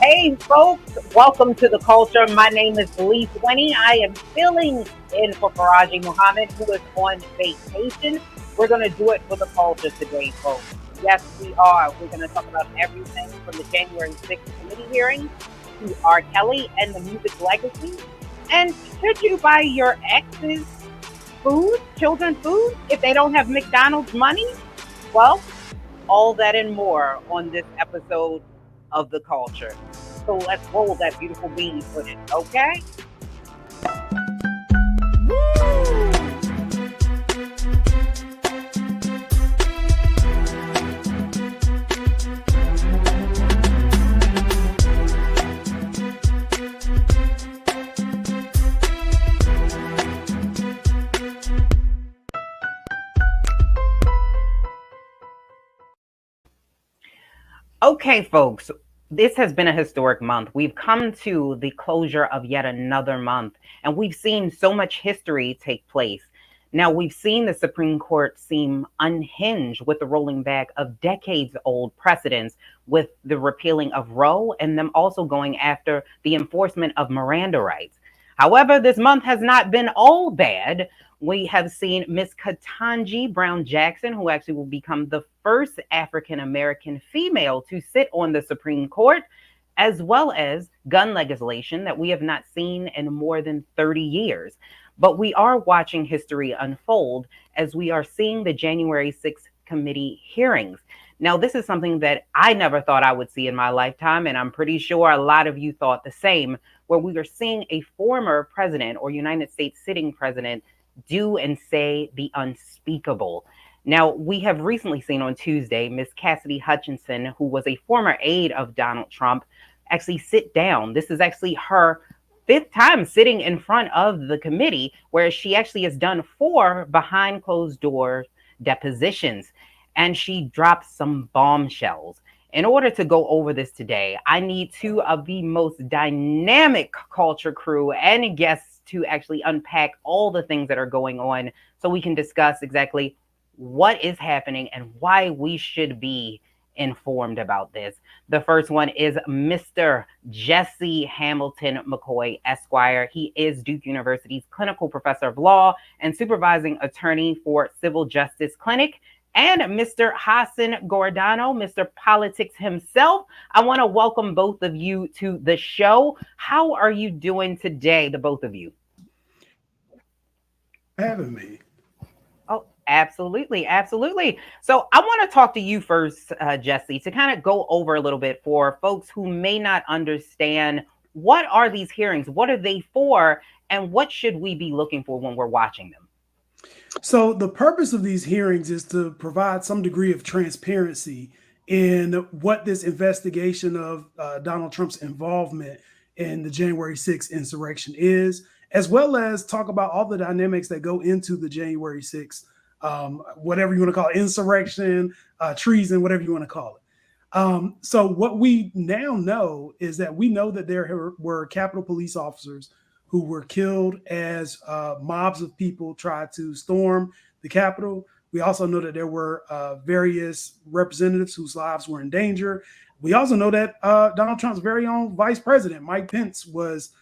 Hey, folks, welcome to the culture. My name is Lee Winnie. I am filling in for Farajii Muhammad, who is on vacation. We're going to do it for the culture today, folks. Yes, we are. We're going to talk about everything from the January 6th committee hearings to R. Kelly and the music legacy. And should you buy your ex's food, children food, if they don't have McDonald's money? Well, all that and more on this episode of The Culture. So let's roll that beautiful bean footage, okay? Okay, folks, this has been a historic month. We've come to the closure of yet another month, and we've seen so much history take place. Now, we've seen the Supreme Court seem unhinged with the rolling back of decades old precedents with the repealing of Roe and them also going after the enforcement of Miranda rights. However, this month has not been all bad. We have seen Miss Ketanji Brown Jackson, who actually will become the first African American female to sit on the Supreme Court, as well as gun legislation that we have not seen in more than 30 years. But we are watching history unfold as we are seeing the January 6th committee hearings. Now, this is something that I never thought I would see in my lifetime, and I'm pretty sure a lot of you thought the same, where we are seeing a former president or United States sitting president do and say the unspeakable. Now, we have recently seen on Tuesday Miss Cassidy Hutchinson, who was a former aide of Donald Trump, actually sit down. This is actually her fifth time sitting in front of the committee, where she actually has done 4 behind closed doors depositions, and she dropped some bombshells. In order to go over this today, I need 2 of the most dynamic culture crew and guests to actually unpack all the things that are going on so we can discuss exactly what is happening and why we should be informed about this. The first one is Mr. Jesse Hamilton McCoy, Esquire. He is Duke University's clinical professor of law and supervising attorney for Civil Justice Clinic. And Mr. Hassan Gordano, Mr. Politics himself. I want to welcome both of you to the show. How are you doing today, the both of you? Having me. Oh, absolutely. Absolutely. So I want to talk to you first, Jesse, to kind of go over a little bit for folks who may not understand what are these hearings? What are they for? And what should we be looking for when we're watching them? So, the purpose of these hearings is to provide some degree of transparency in what this investigation of Donald Trump's involvement in the January 6th insurrection is, as well as talk about all the dynamics that go into the January 6th, whatever you want to call it, insurrection, treason, whatever you want to call it. So, what we now know is that we know that there were Capitol Police officers who were killed as mobs of people tried to storm the Capitol. We also know that there were various representatives whose lives were in danger. We also know that Donald Trump's very own vice president, Mike Pence, was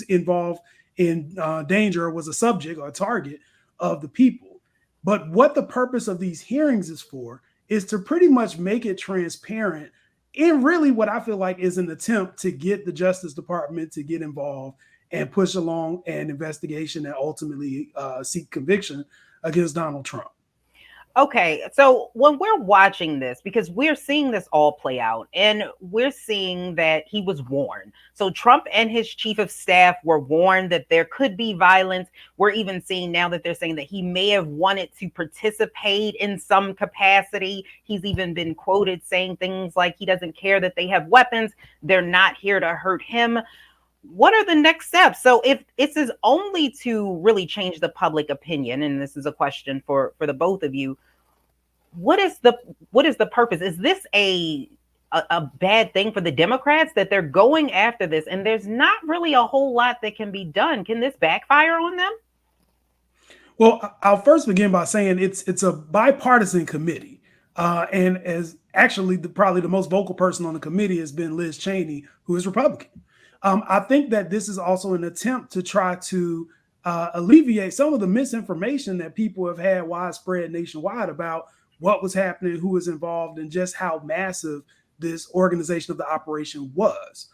involved in danger, or was a subject or a target of the people. But what the purpose of these hearings is for is to pretty much make it transparent in really what I feel like is an attempt to get the Justice Department to get involved and push along an investigation and ultimately seek conviction against Donald Trump. Okay, so when we're watching this, because we're seeing this all play out, and we're seeing that he was warned. So Trump and his chief of staff were warned that there could be violence. We're even seeing now that they're saying that he may have wanted to participate in some capacity. He's even been quoted saying things like he doesn't care that they have weapons. They're not here to hurt him. What are the next steps? So if this is only to really change the public opinion, and this is a question for the both of you, what is the purpose? Is this a bad thing for the Democrats that they're going after this and there's not really a whole lot that can be done? Can this backfire on them? Well, I'll first begin by saying it's a bipartisan committee. And as actually probably the most vocal person on the committee has been Liz Cheney, who is Republican. I think that this is also an attempt to try to alleviate some of the misinformation that people have had widespread nationwide about what was happening, who was involved, and just how massive this organization of the operation was.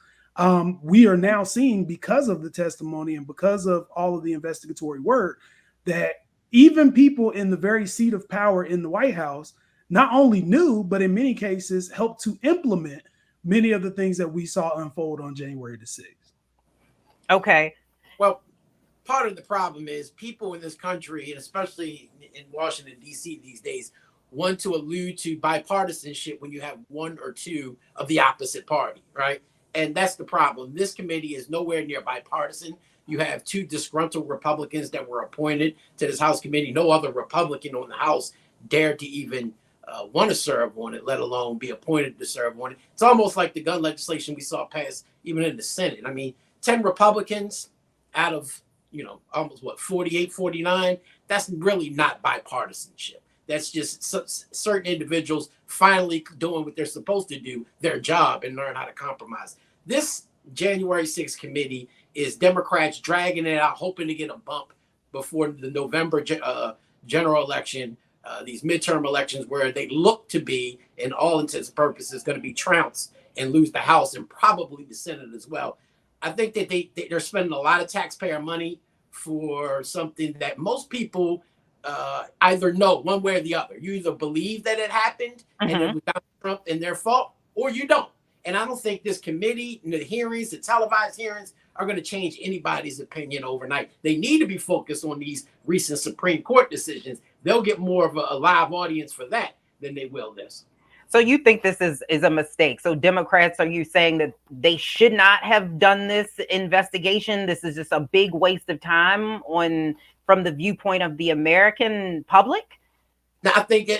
We are now seeing, because of the testimony and because of all of the investigatory work, that even people in the very seat of power in the White House not only knew, but in many cases helped to implement many of the things that we saw unfold on January the 6th. Okay. Well, part of the problem is people in this country, and especially in Washington, D.C. these days, want to allude to bipartisanship when you have one or two of the opposite party, right? And that's the problem. This committee is nowhere near bipartisan. You have two disgruntled Republicans that were appointed to this House committee. No other Republican on the House dared to even want to serve on it, let alone be appointed to serve on it. It's almost like the gun legislation we saw pass even in the Senate. I mean, 10 Republicans out of, almost 48, 49, that's really not bipartisanship. That's just certain individuals finally doing what they're supposed to do, their job, and learn how to compromise. This January 6th committee is Democrats dragging it out, hoping to get a bump before the November general election, these midterm elections, where they look to be, in all intents and purposes, going to be trounced and lose the House and probably the Senate as well. I think that they're spending a lot of taxpayer money for something that most people either know one way or the other. You either believe that it happened and it was Donald Trump and their fault, or you don't. And I don't think this committee, the hearings, the televised hearings, are going to change anybody's opinion overnight. They need to be focused on these recent Supreme Court decisions. They'll get more of a live audience for that than they will this. So you think this is a mistake? So Democrats, are you saying that they should not have done this investigation? This is just a big waste of time from the viewpoint of the American public? Now, I think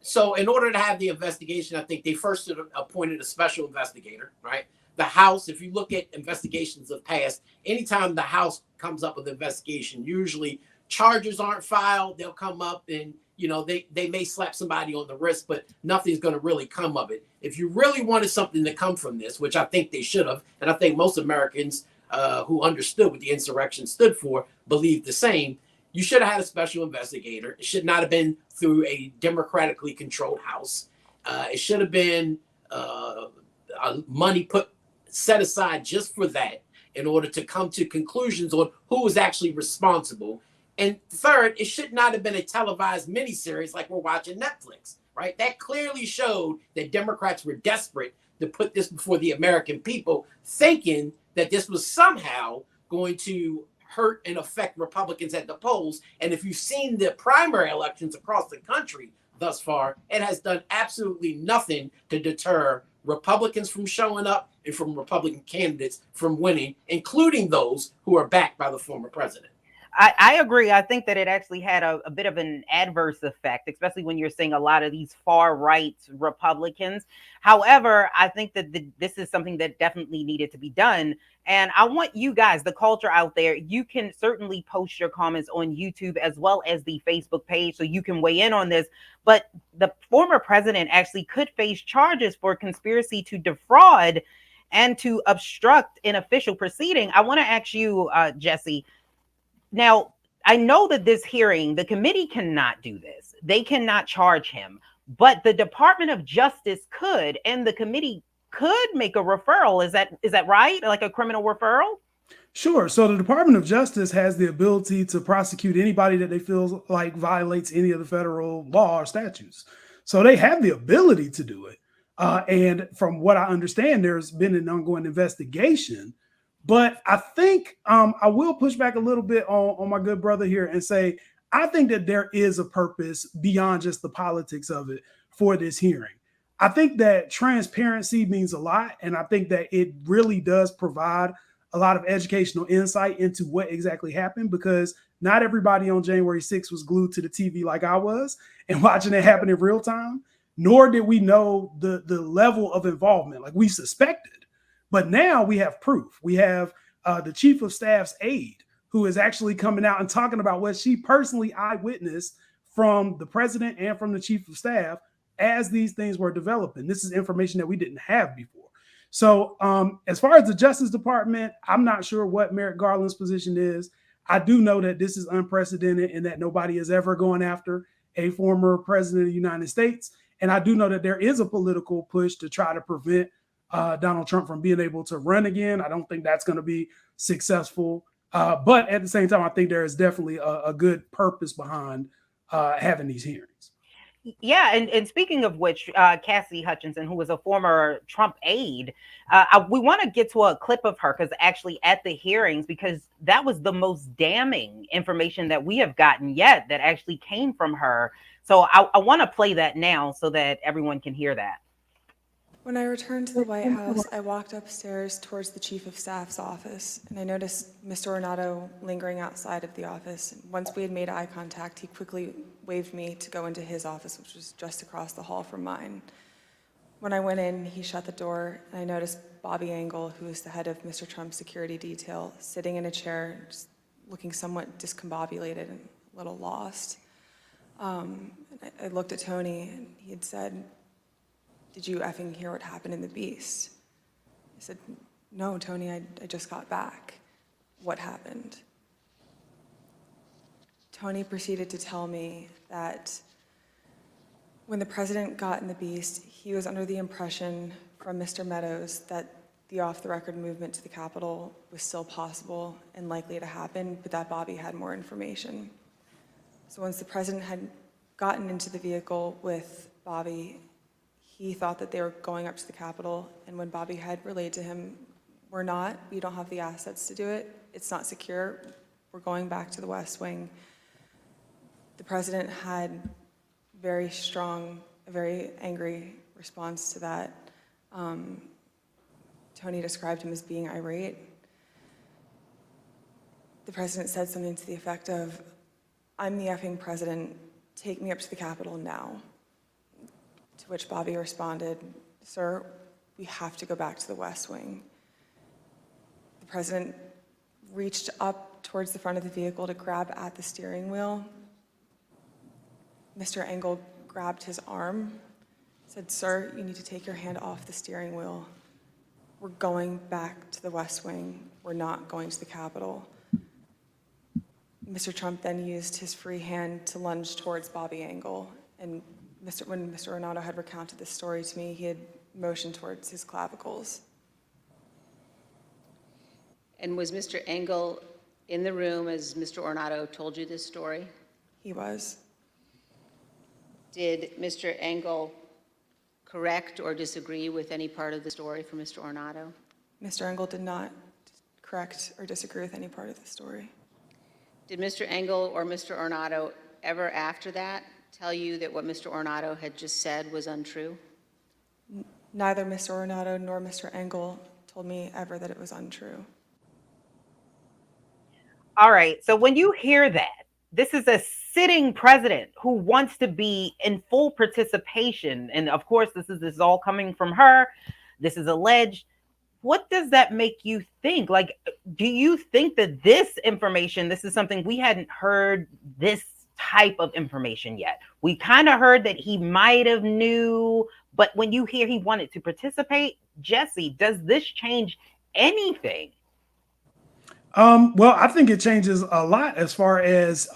so. In order to have the investigation, I think they first appointed a special investigator, right? The House, if you look at investigations of past, anytime the House comes up with an investigation, usually charges aren't filed. They'll come up and they may slap somebody on the wrist, but nothing's going to really come of it. If you really wanted something to come from this, which I think they should have, and I think most Americans who understood what the insurrection stood for believe the same, you should have had a special investigator. It should not have been through a democratically controlled House. It should have been money set aside just for that in order to come to conclusions on who was actually responsible. And third, it should not have been a televised miniseries like we're watching Netflix, right? That clearly showed that Democrats were desperate to put this before the American people, thinking that this was somehow going to hurt and affect Republicans at the polls. And if you've seen the primary elections across the country thus far, it has done absolutely nothing to deter Republicans from showing up and from Republican candidates from winning, including those who are backed by the former president. I agree. I think that it actually had a bit of an adverse effect, especially when you're seeing a lot of these far right Republicans. However, I think that this is something that definitely needed to be done. And I want you guys, the culture out there, you can certainly post your comments on YouTube as well as the Facebook page so you can weigh in on this. But the former president actually could face charges for conspiracy to defraud and to obstruct an official proceeding. I want to ask you, Jesse. Now, I know that this hearing, the committee cannot do this. They cannot charge him, but the Department of Justice could, and the committee could make a referral. Is that right? Like a criminal referral? Sure. So the Department of Justice has the ability to prosecute anybody that they feel like violates any of the federal law or statutes. So they have the ability to do it. And from what I understand, there's been an ongoing investigation. But I think I will push back a little bit on my good brother here and say, I think that there is a purpose beyond just the politics of it for this hearing. I think that transparency means a lot. And I think that it really does provide a lot of educational insight into what exactly happened, because not everybody on January 6th was glued to the TV like I was and watching it happen in real time, nor did we know the level of involvement like we suspected. But now we have proof. We have the chief of staff's aide who is actually coming out and talking about what she personally eyewitnessed from the president and from the chief of staff as these things were developing. This is information that we didn't have before. So as far as the Justice Department, I'm not sure what Merrick Garland's position is. I do know that this is unprecedented and that nobody is ever going after a former president of the United States. And I do know that there is a political push to try to prevent Donald Trump from being able to run again. I don't think that's going to be successful. But at the same time, I think there is definitely a good purpose behind having these hearings. Yeah, and speaking of which, Cassidy Hutchinson, who was a former Trump aide, we want to get to a clip of her because actually at the hearings, because that was the most damning information that we have gotten yet that actually came from her. So I want to play that now so that everyone can hear that. When I returned to the White House, I walked upstairs towards the Chief of Staff's office, and I noticed Mr. Ornato lingering outside of the office. Once we had made eye contact, he quickly waved me to go into his office, which was just across the hall from mine. When I went in, he shut the door, and I noticed Bobby Engel, who is the head of Mr. Trump's security detail, sitting in a chair, just looking somewhat discombobulated and a little lost. I looked at Tony, and he had said, "Did you effing hear what happened in the Beast?" I said, "No, Tony, I just got back. What happened?" Tony proceeded to tell me that when the president got in the Beast, he was under the impression from Mr. Meadows that the off-the-record movement to the Capitol was still possible and likely to happen, but that Bobby had more information. So once the president had gotten into the vehicle with Bobby, he thought that they were going up to the Capitol, and when Bobby had relayed to him, "We're not, we don't have the assets to do it, it's not secure, we're going back to the West Wing," the president had very strong, a very angry response to that. Tony described him as being irate. The president said something to the effect of, "I'm the effing president, take me up to the Capitol now." To which Bobby responded, "Sir, we have to go back to the West Wing." The president reached up towards the front of the vehicle to grab at the steering wheel. Mr. Engel grabbed his arm, said, "Sir, you need to take your hand off the steering wheel. We're going back to the West Wing. We're not going to the Capitol." Mr. Trump then used his free hand to lunge towards Bobby Engel, and when Mr. Ornato had recounted this story to me, he had motioned towards his clavicles. And was Mr. Engel in the room as Mr. Ornato told you this story? He was. Did Mr. Engel correct or disagree with any part of the story from Mr. Ornato? Mr. Engel did not correct or disagree with any part of the story. Did Mr. Engel or Mr. Ornato ever after that tell you that what Mr. Ornato had just said was untrue? Neither Mr. Ornato nor Mr. Engel told me ever that it was untrue. All right. So when you hear that, this is a sitting president who wants to be in full participation. And of course, this is all coming from her. This is alleged. What does that make you think? Like, do you think that this information, this is something we hadn't heard this type of information yet? We kind of heard that he might have knew, but when you hear he wanted to participate, Jesse, does this change anything? Well, I think it changes a lot as far as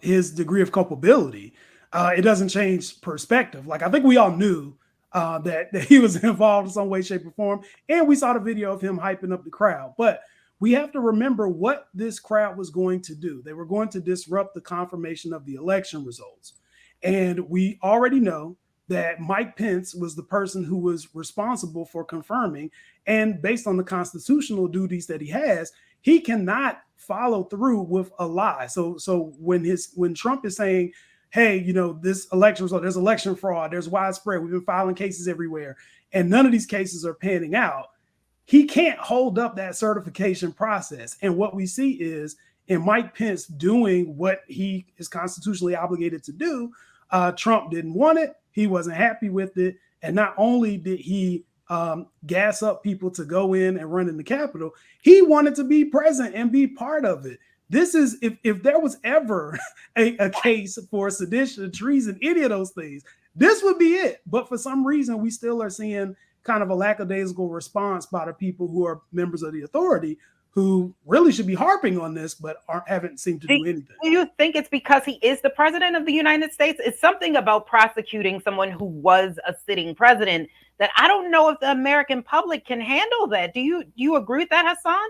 his degree of culpability. It doesn't change perspective. Like, I think we all knew that he was involved in some way, shape, or form. And we saw the video of him hyping up the crowd. But we have to remember what this crowd was going to do. They were going to disrupt the confirmation of the election results. And we already know that Mike Pence was the person who was responsible for confirming. And based on the constitutional duties that he has, he cannot follow through with a lie. So when Trump is saying, "Hey, this election result, there's election fraud, there's widespread, we've been filing cases everywhere, and none of these cases are panning out," he can't hold up that certification process. And what we see is in Mike Pence doing what he is constitutionally obligated to do, Trump didn't want it. He wasn't happy with it. And not only did he gas up people to go in and run in the Capitol, he wanted to be present and be part of it. This is, if there was ever a case for sedition, treason, any of those things, This would be it. But for some reason, we still are seeing kind of a lackadaisical response by the people who are members of the authority who really should be harping on this, but haven't seemed to do anything. Do you think it's because he is the president of the United States? It's something about prosecuting someone who was a sitting president that I don't know if the American public can handle that. Do you agree with that, Hassan?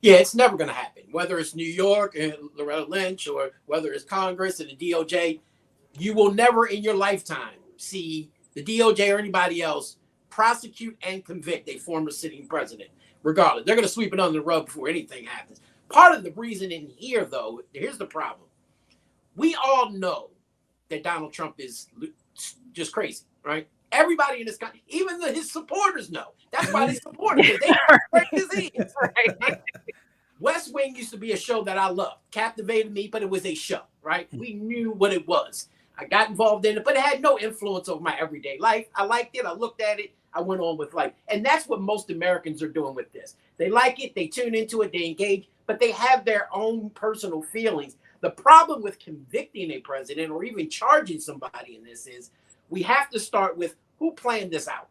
Yeah, it's never going to happen. Whether it's New York and Loretta Lynch or whether it's Congress and the DOJ, you will never in your lifetime see the DOJ or anybody else prosecute and convict a former sitting president. Regardless, they're going to sweep it under the rug before anything happens. Part of the reason in here, though, here's the problem. We all know that Donald Trump is just crazy, right? Everybody in this country, even his supporters know. That's why they support him. They know his is, right? West Wing used to be a show that I loved, captivated me, but it was a show, right? We knew what it was. I got involved in it, but it had no influence over my everyday life. I liked it. I looked at it. I went on with life. And that's what most Americans are doing with this. They like it. They tune into it. They engage, but they have their own personal feelings. The problem with convicting a president or even charging somebody in this is we have to start with who planned this out.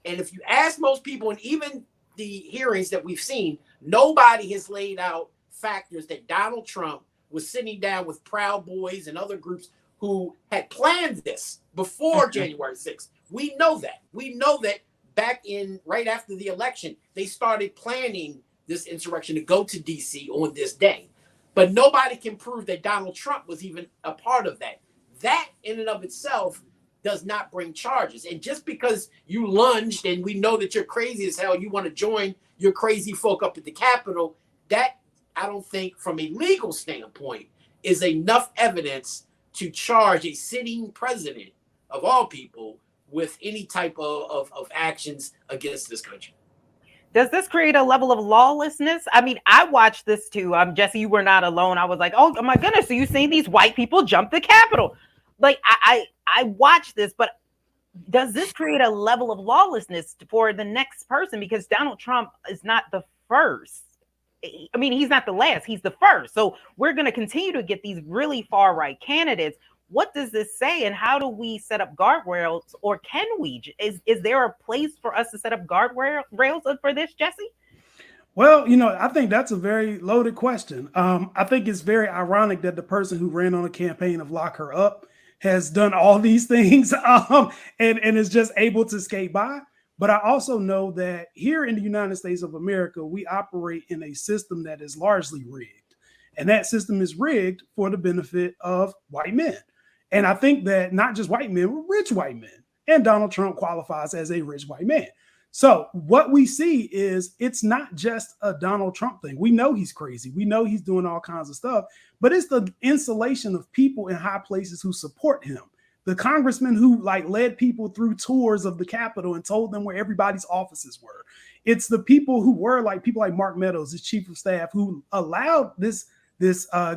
And if you ask most people, and even the hearings that we've seen, nobody has laid out factors that Donald Trump was sitting down with Proud Boys and other groups who had planned this before January 6th. We know that. We know that back in right after the election, they started planning this insurrection to go to D.C. on this day. But nobody can prove that Donald Trump was even a part of that. That in and of itself does not bring charges. And just because you lunged and we know that you're crazy as hell, you want to join your crazy folk up at the Capitol, that I don't think from a legal standpoint is enough evidence to charge a sitting president of all people with any type of actions against this country. Does this create a level of lawlessness? I mean, I watched this too. Jesse, you were not alone. I was like, oh my goodness, so you seen these white people jump the Capitol? Like, I watched this, but does this create a level of lawlessness for the next person? Because Donald Trump is not the first. I mean, he's not the last, he's the first. So we're going to continue to get these really far right candidates. What does this say, and how do we set up guardrails, or can we? Is there a place for us to set up guardrails for this, Jesse? Well, I think that's a very loaded question. I think it's very ironic that the person who ran on a campaign of lock her up has done all these things and is just able to skate by. But I also know that here in the United States of America, we operate in a system that is largely rigged. And that system is rigged for the benefit of white men. And I think that not just white men, but rich white men. And Donald Trump qualifies as a rich white man. So what we see is it's not just a Donald Trump thing. We know he's crazy. We know he's doing all kinds of stuff, but it's the insulation of people in high places who support him. The congressman who led people through tours of the Capitol and told them where everybody's offices were. It's the people who were people like Mark Meadows, his chief of staff, who allowed this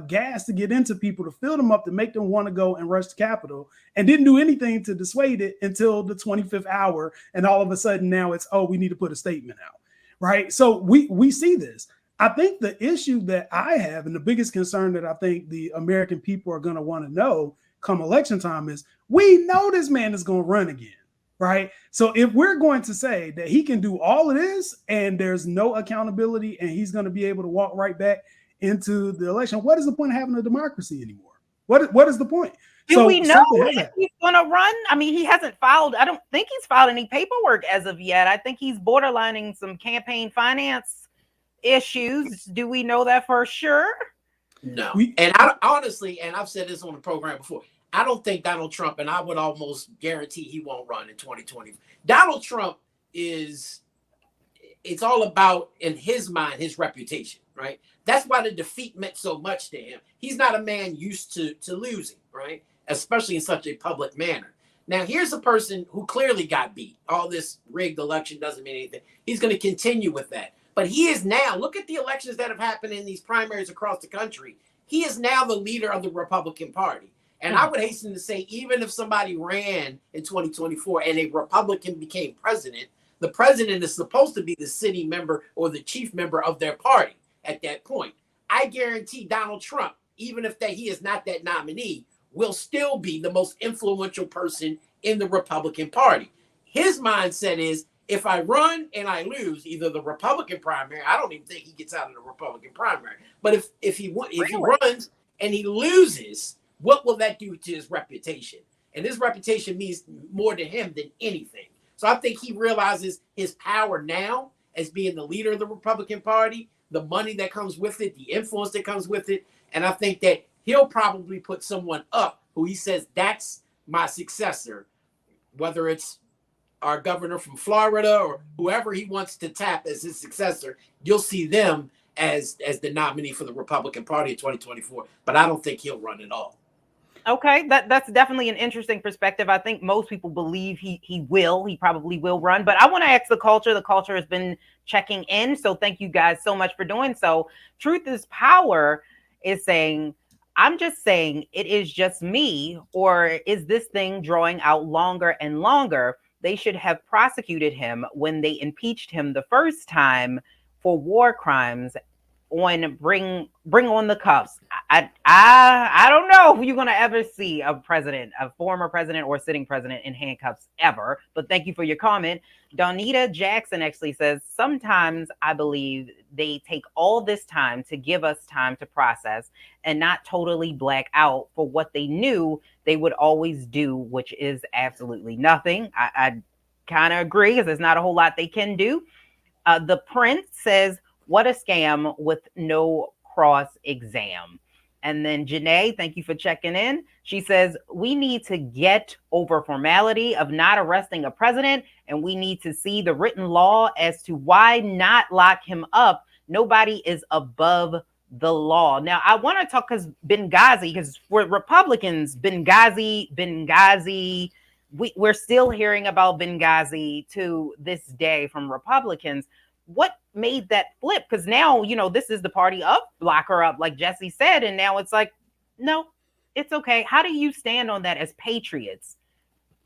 gas to get into people, to fill them up, to make them want to go and rush the Capitol, and didn't do anything to dissuade it until the 25th hour. And all of a sudden now it's, we need to put a statement out, right? So we see this. I think the issue that I have, and the biggest concern that I think the American people are going to want to know come election time, is we know this man is going to run again, right? So if we're going to say that he can do all of this and there's no accountability and he's going to be able to walk right back into the election, what is the point of having a democracy anymore? What is the point? Do we know if he's going to run? I mean, he hasn't filed. I don't think he's filed any paperwork as of yet. I think he's borderlining some campaign finance issues. Do we know that for sure? No. And I honestly, and I've said this on the program before, I don't think Donald Trump, and I would almost guarantee he won't run in 2020. Donald Trump it's all about, in his mind, his reputation, right? That's why the defeat meant so much to him. He's not a man used to losing, right? Especially in such a public manner. Now, here's a person who clearly got beat. All this rigged election doesn't mean anything. He's going to continue with that. But he is now, look at the elections that have happened in these primaries across the country. He is now the leader of the Republican Party. And I would hasten to say, even if somebody ran in 2024 and a Republican became president, the president is supposed to be the sitting member or the chief member of their party at that point. I guarantee Donald Trump, even if he is not that nominee, will still be the most influential person in the Republican Party. His mindset is, if I run and I lose either the Republican primary, I don't even think he gets out of the Republican primary. But if he runs and he loses, what will that do to his reputation? And his reputation means more to him than anything. So I think he realizes his power now as being the leader of the Republican Party, the money that comes with it, the influence that comes with it. And I think that he'll probably put someone up who he says, that's my successor, whether it's our governor from Florida or whoever he wants to tap as his successor. You'll see them as the nominee for the Republican Party in 2024. But I don't think he'll run at all. Okay, that's definitely an interesting perspective. I think most people believe he probably will run. But I want to ask the culture. The culture has been checking in. So thank you guys so much for doing so. Truth is Power is saying, I'm just saying it is just me, or is this thing drawing out longer and longer? They should have prosecuted him when they impeached him the first time for war crimes. On bring on the cuffs. I don't know if you're gonna ever see a former president or sitting president in handcuffs ever. But thank you for your comment. Donita Jackson actually says, sometimes I believe they take all this time to give us time to process and not totally black out for what they knew they would always do, which is absolutely nothing. I kind of agree, because there's not a whole lot they can do. The Prince says, what a scam with no cross exam. And then Janae, thank you for checking in. She says, we need to get over formality of not arresting a president, and we need to see the written law as to why not lock him up. Nobody is above the law. Now, I want to talk Benghazi, because for Republicans, Benghazi, we're still hearing about Benghazi to this day from Republicans. What made that flip? Because now, this is the party of lock her up, like Jesse said. And now it's like, no, it's okay. How do you stand on that as patriots?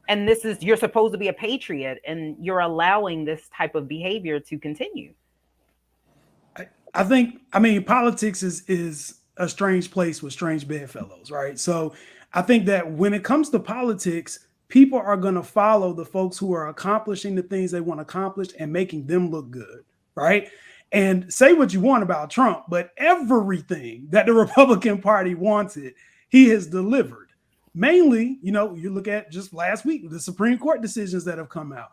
And you're supposed to be a patriot, and you're allowing this type of behavior to continue. I think, politics is a strange place with strange bedfellows, right? So I think that when it comes to politics, people are going to follow the folks who are accomplishing the things they want accomplished and making them look good, right? And say what you want about Trump, but everything that the Republican Party wanted, he has delivered. Mainly, you look at just last week, the Supreme Court decisions that have come out.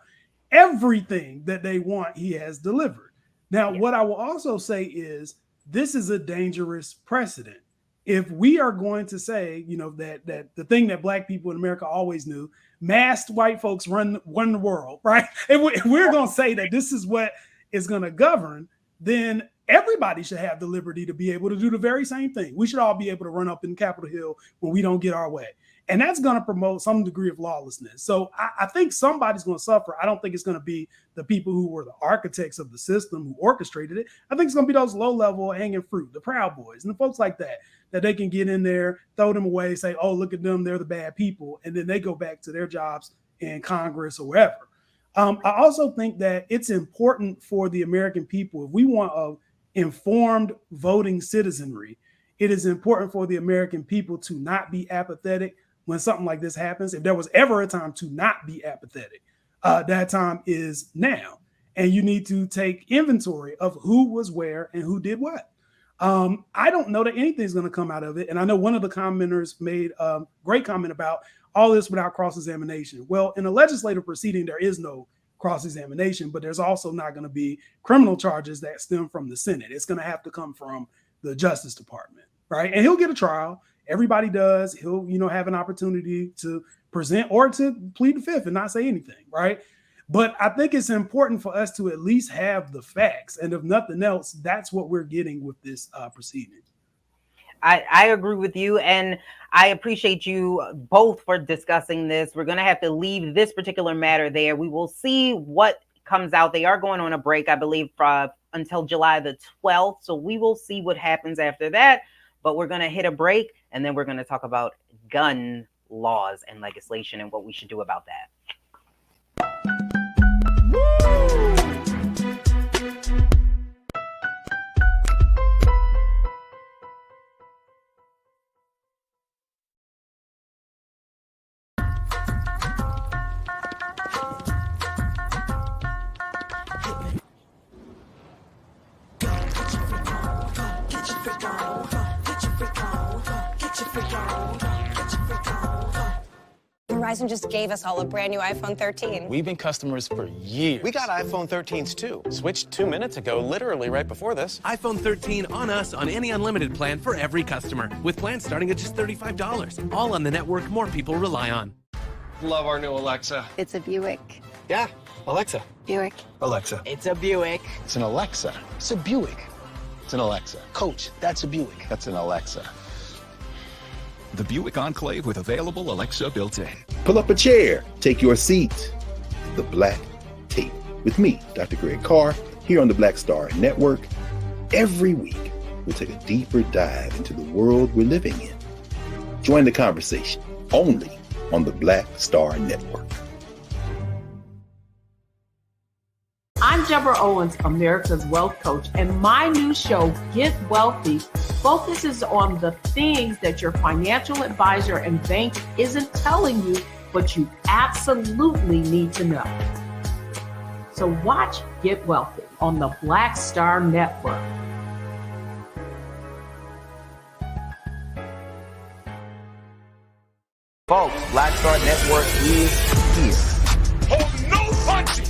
Everything that they want, he has delivered. Now, what I will also say is this is a dangerous precedent. If we are going to say, that the thing that Black people in America always knew, masked white folks run the world, right? If we're going to say that this is what is going to govern, then everybody should have the liberty to be able to do the very same thing. We should all be able to run up in Capitol Hill when we don't get our way. And that's going to promote some degree of lawlessness. So I think somebody's going to suffer. I don't think it's going to be the people who were the architects of the system who orchestrated it. I think it's going to be those low-level hanging fruit, the Proud Boys and the folks like that they can get in there, throw them away, say, oh, look at them, they're the bad people. And then they go back to their jobs in Congress or wherever. I also think that it's important for the American people, if we want an informed voting citizenry, it is important for the American people to not be apathetic when something like this happens. If there was ever a time to not be apathetic, that time is now. And you need to take inventory of who was where and who did what. I don't know that anything's going to come out of it. And I know one of the commenters made a great comment about all this without cross-examination. Well, in a legislative proceeding, there is no cross-examination, but there's also not going to be criminal charges that stem from the Senate. It's going to have to come from the Justice Department, right? And he'll get a trial. Everybody does. He'll, have an opportunity to present or to plead the fifth and not say anything, right? But I think it's important for us to at least have the facts. And if nothing else, that's what we're getting with this proceeding. I agree with you. And I appreciate you both for discussing this. We're going to have to leave this particular matter there. We will see what comes out. They are going on a break, I believe, until July the 12th. So we will see what happens after that. But we're going to hit a break, and then we're going to talk about gun laws and legislation and what we should do about that. Verizon just gave us all a brand new iPhone 13. We've been customers for years. We got iPhone 13s too. Switched 2 minutes ago, literally right before this. iPhone 13 on us on any unlimited plan for every customer, with plans starting at just $35. All on the network more people rely on. Love our new Alexa. It's a Buick. Yeah, Alexa. Buick. Alexa. It's a Buick. It's an Alexa. It's a Buick. It's an Alexa. Coach, that's a Buick. That's an Alexa. The Buick Enclave with available Alexa built-in. Pull up a chair. Take your seat. The Black Tape. With me, Dr. Greg Carr, here on the Black Star Network. Every week, we'll take a deeper dive into the world we're living in. Join the conversation only on the Black Star Network. I'm Deborah Owens, America's Wealth Coach, and my new show, Get Wealthy, focuses on the things that your financial advisor and bank isn't telling you, but you absolutely need to know. So watch Get Wealthy on the Black Star Network. Folks, Black Star Network is here.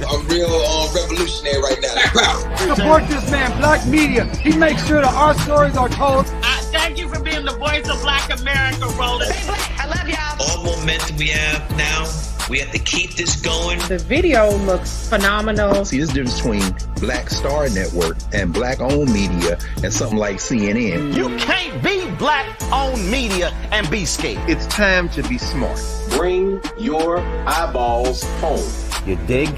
I'm real revolutionary right now. Support this man, Black Media. He makes sure that our stories are told. Thank you for being the voice of Black America, Roland. Hey, Black, I love y'all. All momentum we have now, we have to keep this going. The video looks phenomenal. See, this difference between Black Star Network and Black-owned media and something like CNN. You can't be Black-owned media and be scared. It's time to be smart. Bring your eyeballs home. You dig?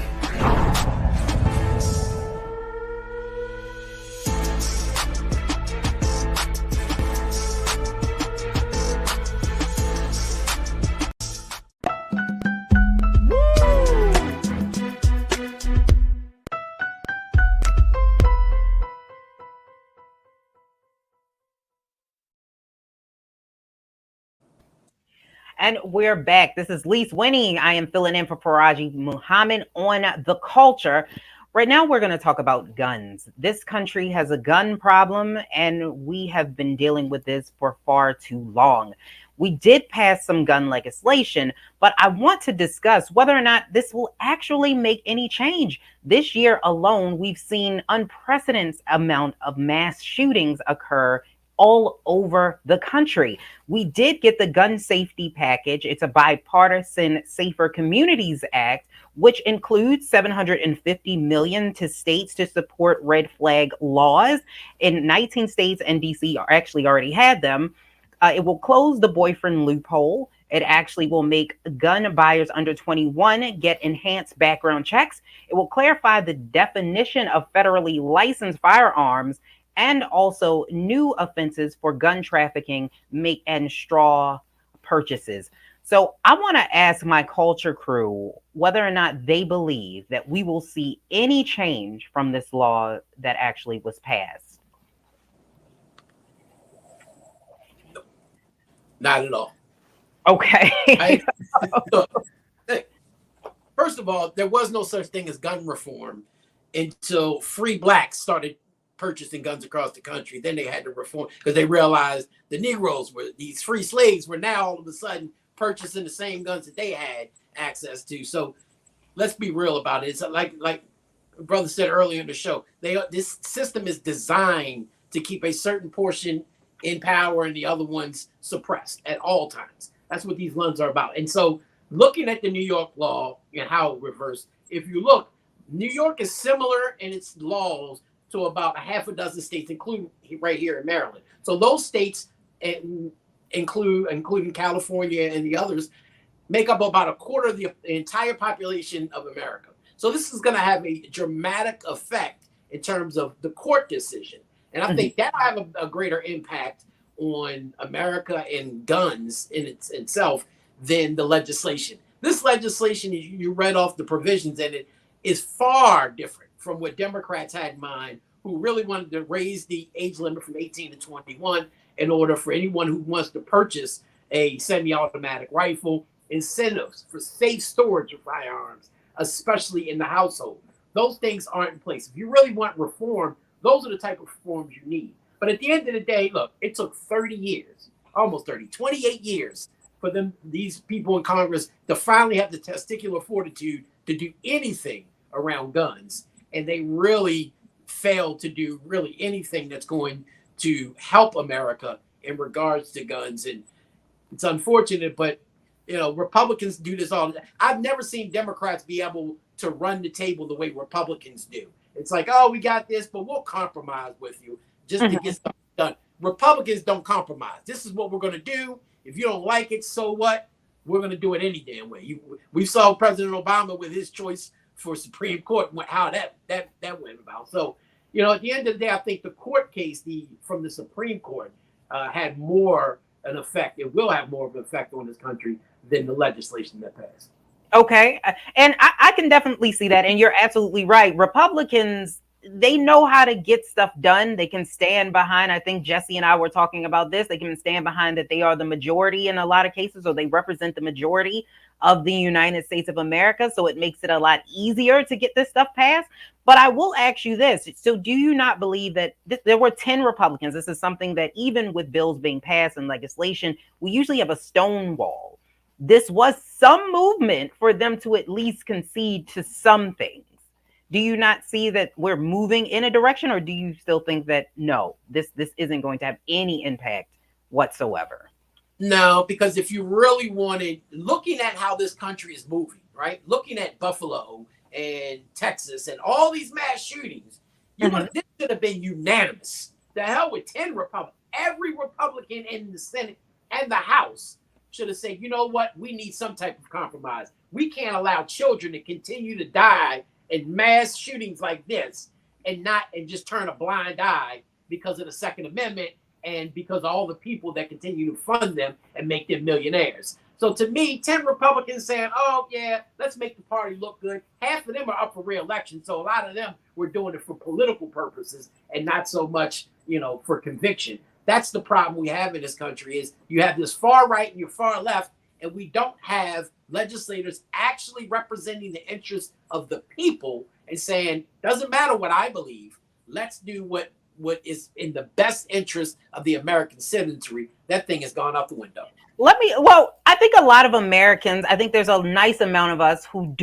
And we're back. This is Lise Winning. I am filling in for Farajii Muhammad on The Culture. Right now, we're going to talk about guns. This country has a gun problem, and we have been dealing with this for far too long. We did pass some gun legislation, but I want to discuss whether or not this will actually make any change. This year alone, we've seen unprecedented amount of mass shootings occur all over the country. We did get the gun safety package. It's a bipartisan Safer Communities Act, which includes $750 million to states to support red flag laws. In 19 states and DC actually already had them. It will close the boyfriend loophole. It actually will make gun buyers under 21 get enhanced background checks. It will clarify the definition of federally licensed firearms, and also new offenses for gun trafficking, and straw purchases. So I want to ask my culture crew whether or not they believe that we will see any change from this law that actually was passed. Not at all. Okay. First of all, there was no such thing as gun reform until free blacks started purchasing guns across the country. Then they had to reform because they realized the Negroes were, these free slaves were now all of a sudden purchasing the same guns that they had access to. So let's be real about it. It's like brother said earlier in the show, this system is designed to keep a certain portion in power and the other ones suppressed at all times. That's what these guns are about. And so looking at the New York law and how it reversed, if you look, New York is similar in its laws to about a half a dozen states, including right here in Maryland. So those states, including California and the others, make up about a quarter of the entire population of America. So this is going to have a dramatic effect in terms of the court decision. And I think that'll have a greater impact on America and guns in itself than the legislation. This legislation, you read off the provisions in it, is far different from what Democrats had in mind, who really wanted to raise the age limit from 18 to 21 in order for anyone who wants to purchase a semi-automatic rifle, incentives for safe storage of firearms, especially in the household. Those things aren't in place. If you really want reform, those are the type of reforms you need. But at the end of the day, look, it took 30 years, almost 30, 28 years for them, these people in Congress, to finally have the testicular fortitude to do anything around guns. And they really failed to do really anything that's going to help America in regards to guns. And it's unfortunate, but Republicans do this all. I've never seen Democrats be able to run the table the way Republicans do. It's like, oh, we got this, but we'll compromise with you just to get stuff done. Republicans don't compromise. This is what we're going to do. If you don't like it, so what? We're going to do it any damn way. We saw President Obama with his choice for Supreme Court, how that went about. So, at the end of the day, I think the court case from the Supreme Court had more an effect. It will have more of an effect on this country than the legislation that passed. Okay. And I can definitely see that. And you're absolutely right. Republicans, they know how to get stuff done. They can stand behind. I think Jesse and I were talking about this. They can stand behind that they are the majority in a lot of cases, or they represent the majority of the United States of America. So it makes it a lot easier to get this stuff passed. But I will ask you this. So do you not believe that there were 10 Republicans? This is something that even with bills being passed and legislation, we usually have a stonewall. This was some movement for them to at least concede to some things. Do you not see that we're moving in a direction, or do you still think that, no, this isn't going to have any impact whatsoever? No, because if you really wanted, looking at how this country is moving, right? Looking at Buffalo and Texas and all these mass shootings, this should have been unanimous. The hell with 10 Republicans. Every Republican in the Senate and the House should have said, you know what? We need some type of compromise. We can't allow children to continue to die in mass shootings like this and just turn a blind eye because of the Second Amendment and because of all the people that continue to fund them and make them millionaires. So to me, 10 Republicans saying, oh, yeah, let's make the party look good. Half of them are up for re-election. So a lot of them were doing it for political purposes and not so much, for conviction. That's the problem we have in this country is you have this far right and your far left, and we don't have legislators actually representing the interests of the people and saying, doesn't matter what I believe, let's do what is in the best interest of the American citizenry. That thing has gone out the window. I think a lot of Americans, I think there's a nice amount of us who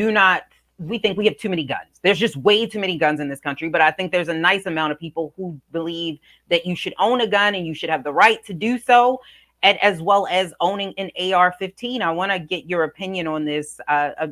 we think we have too many guns. There's just way too many guns in this country. But I think there's a nice amount of people who believe that you should own a gun and you should have the right to do so, and as well as owning an AR-15. I want to get your opinion on this,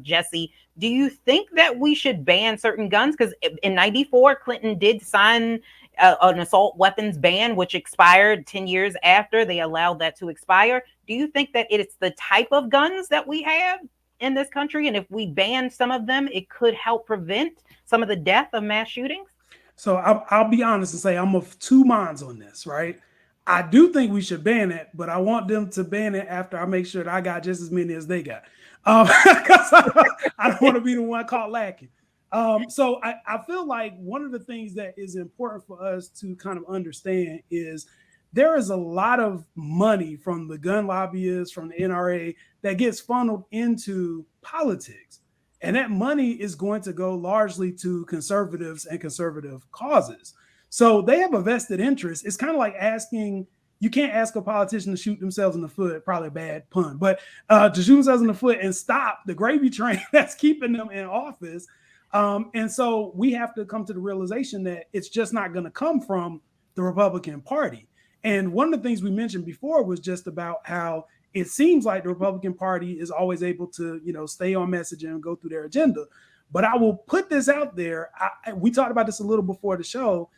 Jesse. Do you think that we should ban certain guns? Because in '94, Clinton did sign an assault weapons ban, which expired 10 years after they allowed that to expire. Do you think that it's the type of guns that we have in this country, and if we ban some of them, it could help prevent some of the death of mass shootings? So I'll be honest and say I'm of two minds on this, right? I do think we should ban it, but I want them to ban it after I make sure that I got just as many as they got. Because I don't want to be the one caught lacking. So I feel like one of the things that is important for us to kind of understand is there is a lot of money from the gun lobbyists, from the NRA, that gets funneled into politics. And that money is going to go largely to conservatives and conservative causes. So they have a vested interest. It's kind of like you can't ask a politician to shoot themselves in the foot, probably a bad pun, but to shoot themselves in the foot and stop the gravy train that's keeping them in office. And so we have to come to the realization that it's just not going to come from the Republican Party. And one of the things we mentioned before was just about how it seems like the Republican Party is always able to, stay on message and go through their agenda. But I will put this out there. We talked about this a little before the show.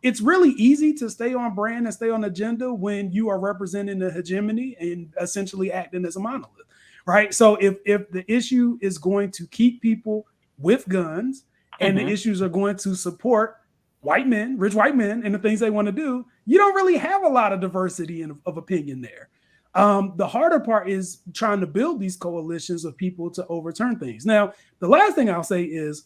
It's really easy to stay on brand and stay on agenda when you are representing the hegemony and essentially acting as a monolith, right? So if the issue is going to keep people with guns and the issues are going to support white men, rich white men, and the things they want to do, you don't really have a lot of diversity of opinion there. The harder part is trying to build these coalitions of people to overturn things. Now, the last thing I'll say is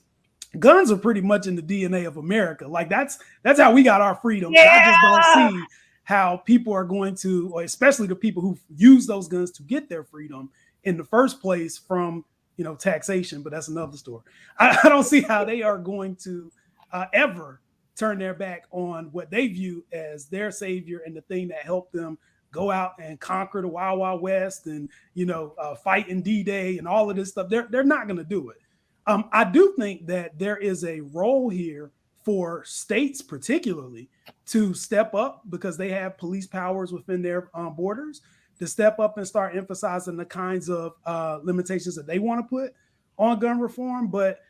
guns are pretty much in the DNA of America. Like that's how we got our freedom. Yeah! I just don't see how people are going to, or especially the people who use those guns to get their freedom in the first place from, taxation, but that's another story. I don't see how they are going to ever turn their back on what they view as their savior and the thing that helped them go out and conquer the Wild Wild West and, fight in D-Day and all of this stuff. They're not going to do it. I do think that there is a role here for states particularly to step up because they have police powers within their borders to step up and start emphasizing the kinds of limitations that they want to put on gun reform. But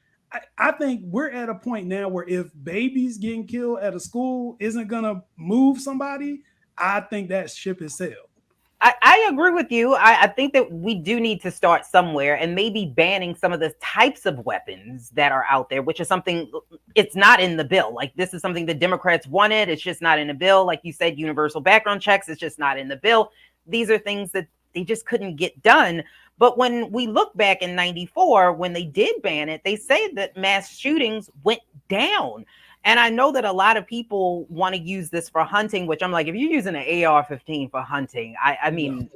I think we're at a point now where if babies getting killed at a school isn't going to move somebody, I think that ship has sailed. I agree with you. I think that we do need to start somewhere and maybe banning some of the types of weapons that are out there, which is something, it's not in the bill. Like, this is something the Democrats wanted. It's just not in the bill. Like you said, universal background checks, it's just not in the bill. These are things that they just couldn't get done. But when we look back in 94, when they did ban it, they say that mass shootings went down. And I know that a lot of people want to use this for hunting, which I'm like, if you're using an AR-15 for hunting, I mean,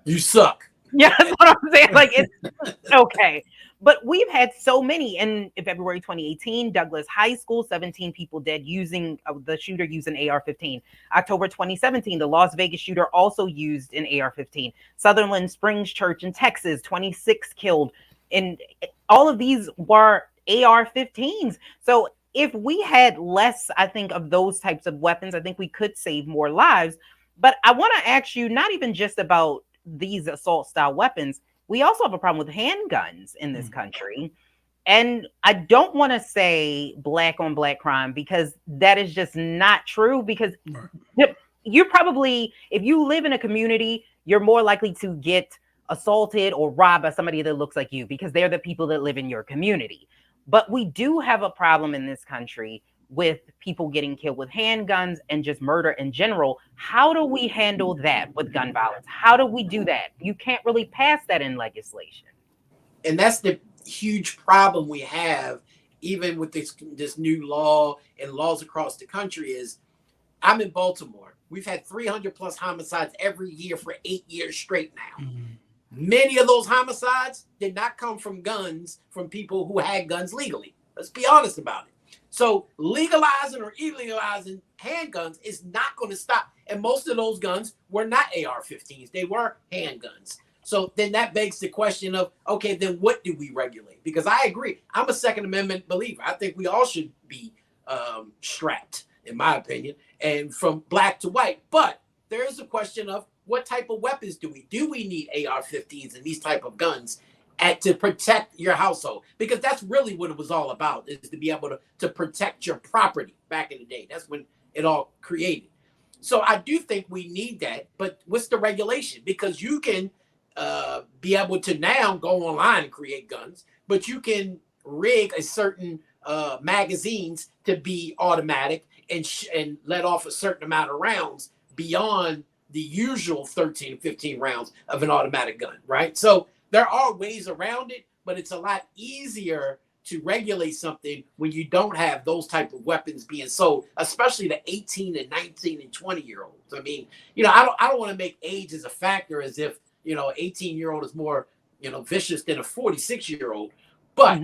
you suck. Yeah, that's what I'm saying. Like, it's okay. But we've had so many. In February 2018, Douglas High School, 17 people dead using the shooter used an AR-15. October 2017, the Las Vegas shooter also used an AR-15. Sutherland Springs Church in Texas, 26 killed. And all of these were AR-15s. So if we had less, I think, of those types of weapons, I think we could save more lives. But I want to ask you, not even just about these assault style weapons, we also have a problem with handguns in this country. And I don't want to say black on black crime because that is just not true. Because you're probably, if you live in a community, you're more likely to get assaulted or robbed by somebody that looks like you because they're the people that live in your community. But we do have a problem in this country with people getting killed with handguns and just murder in general. How do we handle that with gun violence? How do we do that? You can't really pass that in legislation. And that's the huge problem we have, even with this new law and laws across the country, is I'm in Baltimore. We've had 300 plus homicides every year for 8 years straight now. Many of those homicides did not come from guns from people who had guns legally. Let's be honest about it. So legalizing or illegalizing handguns is not going to stop. And most of those guns were not AR-15s. They were handguns. So then that begs the question of, okay, then what do we regulate? Because I agree. I'm a Second Amendment believer. I think we all should be strapped, in my opinion, and from black to white. But there is a question of what type of weapons do we need AR-15s and these type of guns to protect your household? Because that's really what it was all about, is to be able to protect your property back in the day. That's when it all created. So I do think we need that. But what's the regulation? Because you can be able to now go online and create guns, but you can rig a certain magazines to be automatic and let off a certain amount of rounds beyond the usual 13, 15 rounds of an automatic gun, right? So there are ways around it, but it's a lot easier to regulate something when you don't have those type of weapons being sold, especially to 18 and 19 and 20-year-olds. I mean, I don't want to make age as a factor as if, an 18-year-old is more, vicious than a 46-year-old. But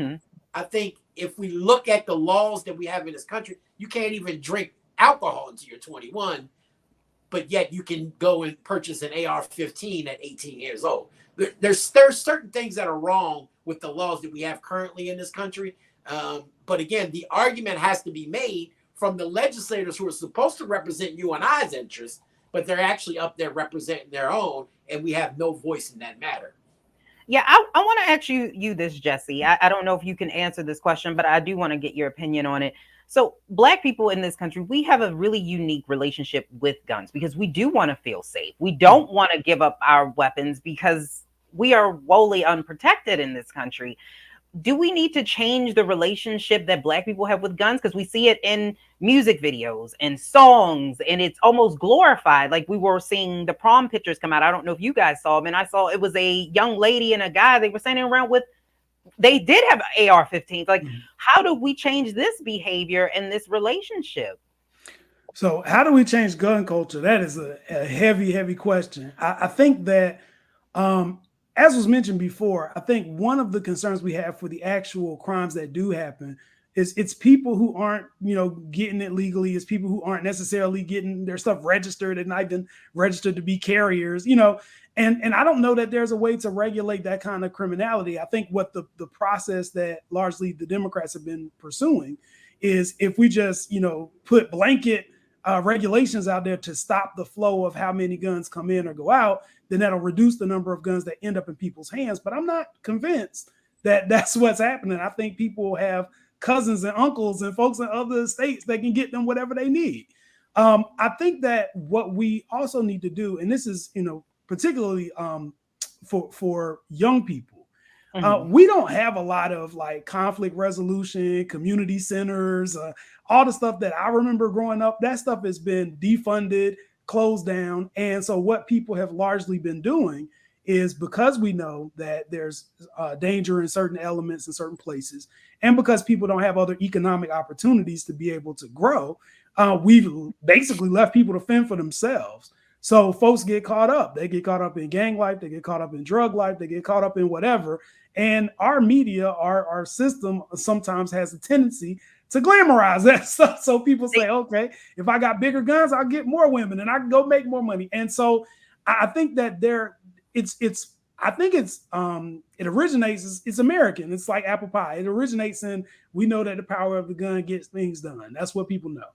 I think if we look at the laws that we have in this country, you can't even drink alcohol until you're 21, but yet you can go and purchase an AR-15 at 18 years old. There's certain things that are wrong with the laws that we have currently in this country. But again, the argument has to be made from the legislators who are supposed to represent you and I's interests, but they're actually up there representing their own, and we have no voice in that matter. Yeah, I want to ask you this, Jesse. I don't know if you can answer this question, but I do want to get your opinion on it. So Black people in this country, we have a really unique relationship with guns because we do want to feel safe. We don't want to give up our weapons because we are woefully unprotected in this country. Do we need to change the relationship that Black people have with guns? Because we see it in music videos and songs, and it's almost glorified. Like we were seeing the prom pictures come out. I don't know if you guys saw them, and I saw it was a young lady and a guy. They were standing around with, they did have AR-15s. Like, how do we change this behavior and this relationship? So how do we change gun culture? That is a heavy, heavy question. I think that, as was mentioned before, I think one of the concerns we have for the actual crimes that do happen It's people who aren't, getting it legally. It's people who aren't necessarily getting their stuff registered and not even registered to be carriers, and I don't know that there's a way to regulate that kind of criminality. I think what the process that largely the Democrats have been pursuing is if we just, put blanket regulations out there to stop the flow of how many guns come in or go out, then that'll reduce the number of guns that end up in people's hands. But I'm not convinced that that's what's happening. I think people have cousins and uncles and folks in other states that can get them whatever they need. I think that what we also need to do, and this is, particularly for young people, we don't have a lot of like conflict resolution, community centers, all the stuff that I remember growing up. That stuff has been defunded, closed down. And so what people have largely been doing is, because we know that there's danger in certain elements in certain places, and because people don't have other economic opportunities to be able to grow, we've basically left people to fend for themselves. So folks get caught up. They get caught up in gang life. They get caught up in drug life. They get caught up in whatever. And our media, our system sometimes has a tendency to glamorize that stuff. So people say, okay, if I got bigger guns, I'll get more women and I can go make more money. And so I think that it originates, it's American. It's like apple pie. It originates in, we know that the power of the gun gets things done. That's what people know.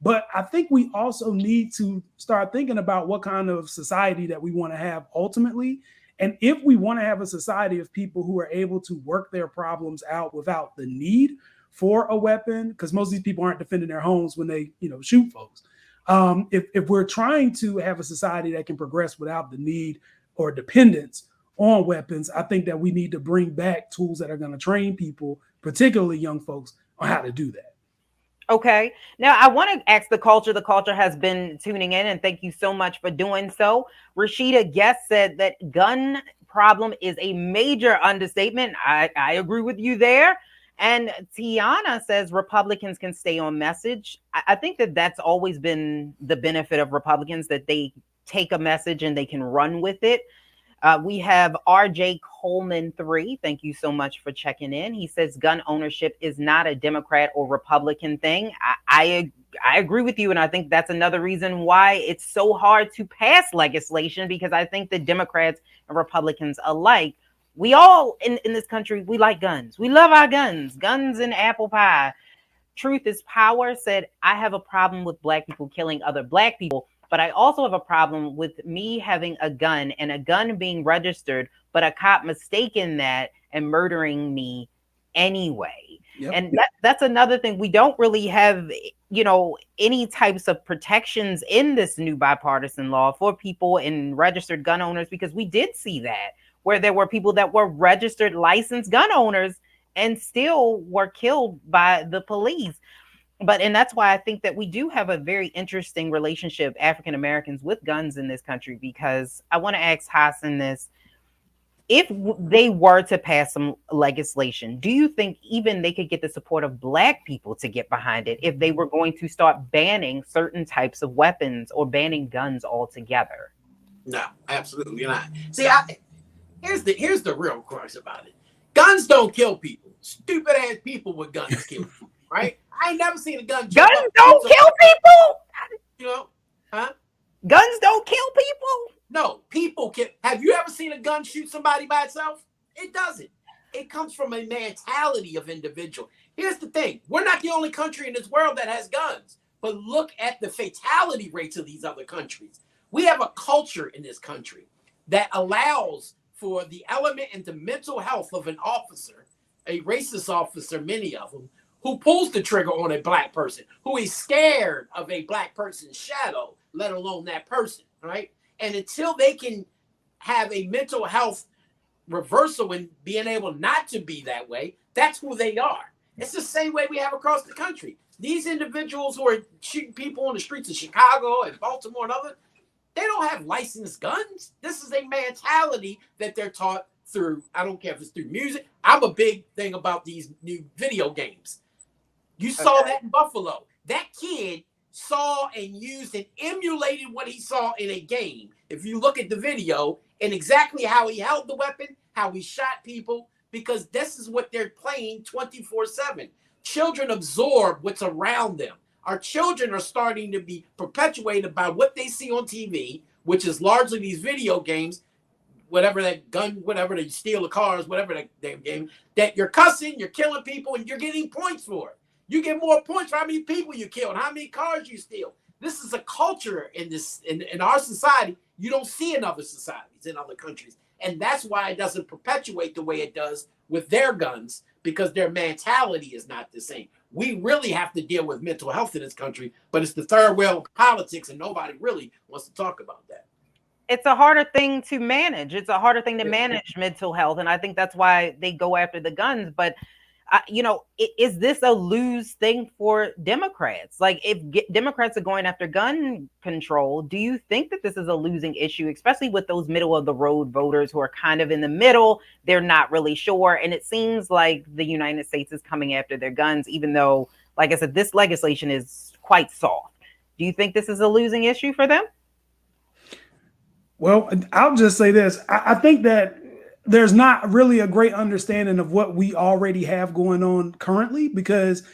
But I think we also need to start thinking about what kind of society that we want to have ultimately. And if we want to have a society of people who are able to work their problems out without the need for a weapon, because most of these people aren't defending their homes when they, shoot folks. If we're trying to have a society that can progress without the need or dependence on weapons, I think that we need to bring back tools that are going to train people, particularly young folks, on how to do that. Okay. Now I want to ask the culture. The culture has been tuning in, and thank you so much for doing so. Rashida Guest said that gun problem is a major understatement. I agree with you there. And Tiana says Republicans can stay on message. I think that that's always been the benefit of Republicans, that they take a message and they can run with it. We have RJ Coleman 3. Thank you so much for checking in. He says gun ownership is not a Democrat or Republican thing. I agree with you. And I think that's another reason why it's so hard to pass legislation, because I think that Democrats and Republicans alike, we all in this country, we like guns. We love our guns and apple pie. Truth is Power said, I have a problem with Black people killing other Black people, but I also have a problem with me having a gun and a gun being registered, but a cop mistaking that and murdering me anyway. Yep. And that's another thing. We don't really have, any types of protections in this new bipartisan law for people and registered gun owners, because we did see that, where there were people that were registered licensed gun owners and still were killed by the police. And that's why I think that we do have a very interesting relationship, African Americans, with guns in this country, because I want to ask Hassan this. If they were to pass some legislation, do you think even they could get the support of Black people to get behind it if they were going to start banning certain types of weapons or banning guns altogether? No, absolutely not. See, here's the real crux about it. Guns don't kill people. Stupid ass people with guns kill people, right? I ain't never seen a gun. Guns don't kill people. Guns don't kill people. No, people can. Have you ever seen a gun shoot somebody by itself? It doesn't. It comes from a mentality of individual. Here's the thing. We're not the only country in this world that has guns, but look at the fatality rates of these other countries. We have a culture in this country that allows for the element and the mental health of an officer, a racist officer, many of them, who pulls the trigger on a Black person, who is scared of a Black person's shadow, let alone that person, right? And until they can have a mental health reversal and being able not to be that way, that's who they are. It's the same way we have across the country. These individuals who are shooting people on the streets of Chicago and Baltimore and others, they don't have licensed guns. This is a mentality that they're taught through, I don't care if it's through music. I'm a big thing about these new video games. You saw that in Buffalo. That kid saw and used and emulated what he saw in a game. If you look at the video and exactly how he held the weapon, how he shot people, because this is what they're playing 24/7. children absorb what's around them. Our children are starting to be perpetuated by what they see on TV, which is largely these video games, whatever that gun, whatever they steal the cars, whatever that damn game, that you're cussing, you're killing people, and you're getting points for it. You get more points for how many people you kill and how many cars you steal. This is a culture in our society you don't see in other societies, in other countries. And that's why it doesn't perpetuate the way it does with their guns, because their mentality is not the same. We really have to deal with mental health in this country, but it's the third wheel of politics, and nobody really wants to talk about that. It's a harder thing to manage. It's a harder thing to manage mental health. And I think that's why they go after the guns. But, is this a lose thing for Democrats? Like, if Democrats are going after gun control, do you think that this is a losing issue, especially with those middle of the road voters who are kind of in the middle? They're not really sure. And it seems like the United States is coming after their guns, even though, like I said, this legislation is quite soft. Do you think this is a losing issue for them? Well, I'll just say this. I think that there's not really a great understanding of what we already have going on currently, because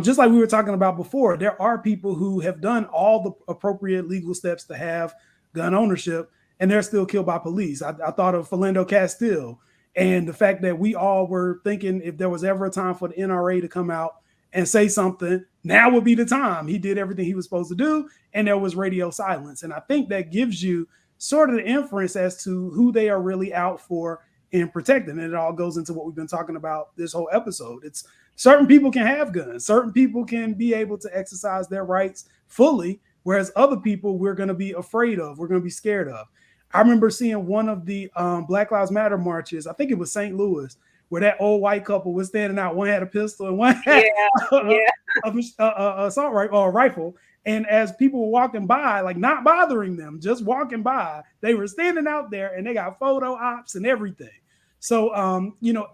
just like we were talking about before, there are people who have done all the appropriate legal steps to have gun ownership, and they're still killed by police. I thought of Philando Castile, and the fact that we all were thinking if there was ever a time for the NRA to come out and say something, now would be the time. He did everything he was supposed to do, and there was radio silence. And I think that gives you sort of the inference as to who they are really out for in protecting. And it all goes into what we've been talking about this whole episode. It's certain people can have guns. Certain people can be able to exercise their rights fully, whereas other people we're going to be afraid of, we're going to be scared of. I remember seeing one of the Black Lives Matter marches, I think it was St. Louis, where that old white couple was standing out. One had a pistol and one had assault rifle or a rifle. And as people were walking by, like not bothering them, just walking by, they were standing out there and they got photo ops and everything. So,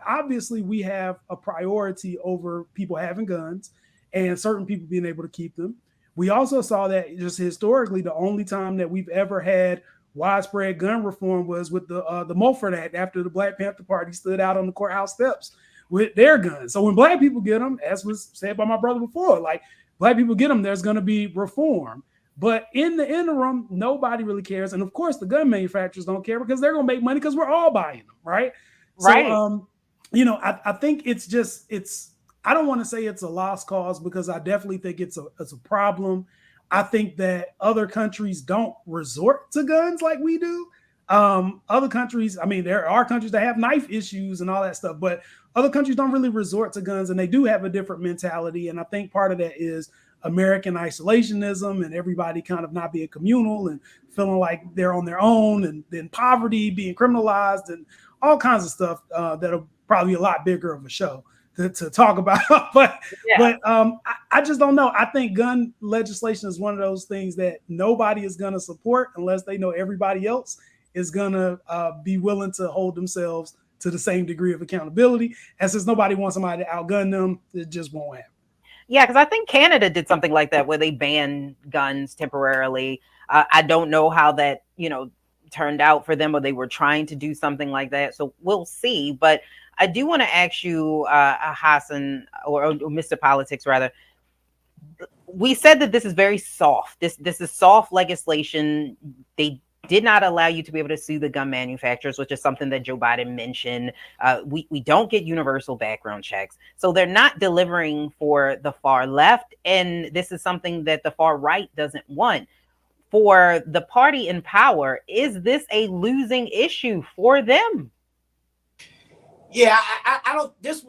obviously we have a priority over people having guns and certain people being able to keep them. We also saw that just historically, the only time that we've ever had widespread gun reform was with the Mulford Act, after the Black Panther Party stood out on the courthouse steps with their guns. So when Black people get them, as was said by my brother before, like, Black people get them, there's going to be reform. But in the interim, nobody really cares. And of course, the gun manufacturers don't care because they're going to make money because we're all buying them, right? Right. So, I think I don't want to say it's a lost cause, because I definitely think it's a problem. I think that other countries don't resort to guns like we do. Other countries, there are countries that have knife issues and all that stuff, but other countries don't really resort to guns, and they do have a different mentality. And I think part of that is American isolationism and everybody kind of not being communal and feeling like they're on their own, and then poverty being criminalized and all kinds of stuff that are probably a lot bigger of a show to talk about. but I just don't know. I think gun legislation is one of those things that nobody is going to support unless they know everybody else is going to be willing to hold themselves to the same degree of accountability. And since nobody wants somebody to outgun them, it just won't happen. Yeah, because I think Canada did something like that where they banned guns temporarily. I don't know how that, turned out for them, or they were trying to do something like that. So we'll see. But I do want to ask you, Hassan, or Mr. Politics, rather. We said that this is very soft. This is soft legislation. They did not allow you to be able to sue the gun manufacturers, which is something that Joe Biden mentioned. We don't get universal background checks. So they're not delivering for the far left. And this is something that the far right doesn't want. For the party in power, is this a losing issue for them? Yeah, I don't. This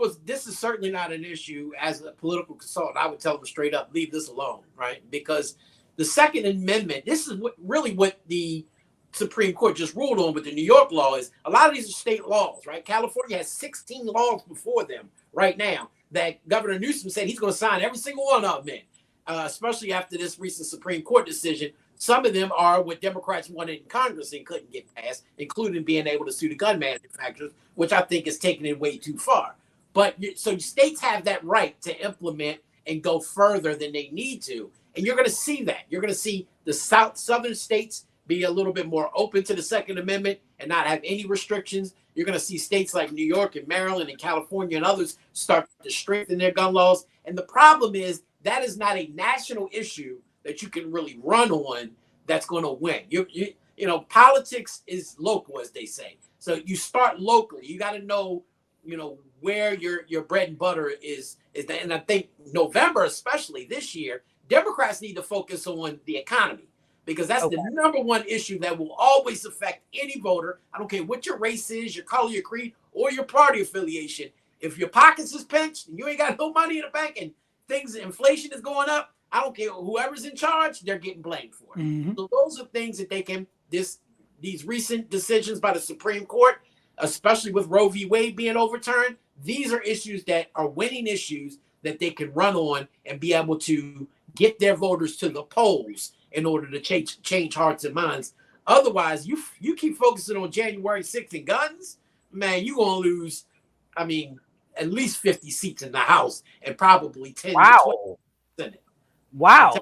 is certainly not an issue. As a political consultant, I would tell them straight up, leave this alone, right? Because the Second Amendment, this is what the Supreme Court just ruled on with the New York law, is a lot of these are state laws, right? California has 16 laws before them right now that Governor Newsom said he's going to sign every single one of them in, especially after this recent Supreme Court decision. Some of them are what Democrats wanted in Congress and couldn't get passed, including being able to sue the gun manufacturers, which I think is taking it way too far. But so states have that right to implement and go further than they need to. And you're going to see that. You're going to see the southern states be a little bit more open to the Second Amendment and not have any restrictions. You're going to see states like New York and Maryland and California and others start to strengthen their gun laws. And the problem is that is not a national issue that you can really run on that's going to win. You know, politics is local, as they say. So you start locally. You got to know, where your bread and butter is. And I think November, especially this year, Democrats need to focus on the economy, because that's the number one issue that will always affect any voter. I don't care what your race is, your color, your creed, or your party affiliation. If your pockets is pinched and you ain't got no money in the bank and inflation is going up, I don't care whoever's in charge, they're getting blamed for it. Mm-hmm. So those are things that they can, these recent decisions by the Supreme Court, especially with Roe v. Wade being overturned, these are issues that are winning issues that they can run on and be able to get their voters to the polls in order to change hearts and minds. Otherwise, you keep focusing on January 6th and guns, man, you're going to lose, at least 50 seats in the House and probably 10 to 20 in the Senate. Wow,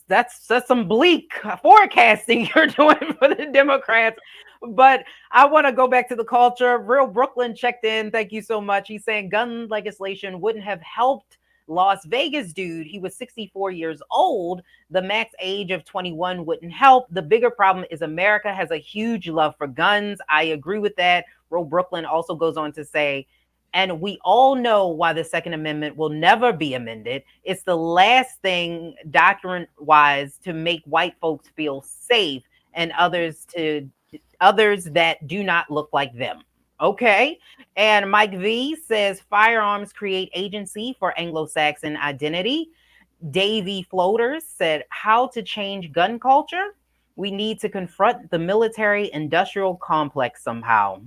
that's some bleak forecasting you're doing for the Democrats. But I want to go back to the culture. Real Brooklyn checked in. Thank you so much. He's saying gun legislation wouldn't have helped Las Vegas dude. He was 64 years old. The max age of 21 wouldn't help. The bigger problem is America has a huge love for guns. I agree with that. Real Brooklyn also goes on to say, and we all know why the Second Amendment will never be amended. It's the last thing doctrine-wise to make white folks feel safe and others that do not look like them. Okay. And Mike V says firearms create agency for Anglo-Saxon identity. Davey Floaters said how to change gun culture. We need to confront the military-industrial complex somehow.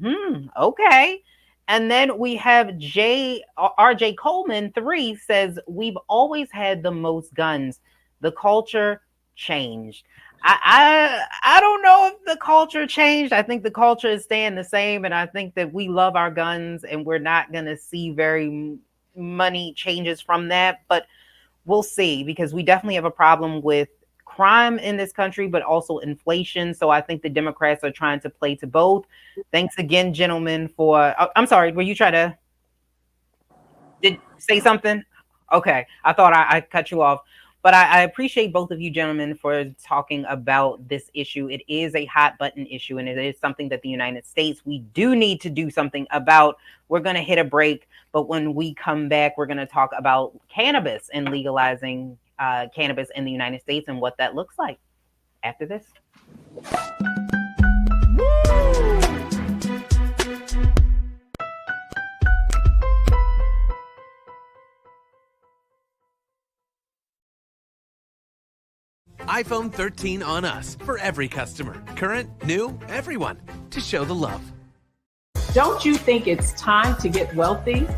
Okay. And then we have RJ Coleman 3 says we've always had the most guns. The culture changed. I don't know if the culture changed. I think the culture is staying the same, and I think that we love our guns, and we're not going to see very many changes from that. But we'll see, because we definitely have a problem with crime in this country, but also inflation. So I think the Democrats are trying to play to both. Thanks again, gentlemen, for I'm sorry, were you trying to say something? Okay, I thought I cut you off. But I appreciate both of you gentlemen for talking about this issue. It is a hot button issue, and it is something that the United States, we do need to do something about. We're going to hit a break, but when we come back, we're going to talk about cannabis and legalizing cannabis in the United States and what that looks like after this. iPhone 13 on us for every customer. Current, new, everyone. To show the love. Don't you think it's time to get wealthy?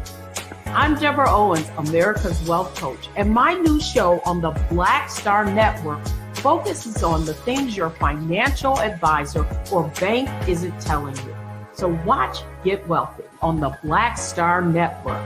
I'm Deborah Owens, America's Wealth Coach, and my new show on the Black Star Network focuses on the things your financial advisor or bank isn't telling you. So watch Get Wealthy on the Black Star Network.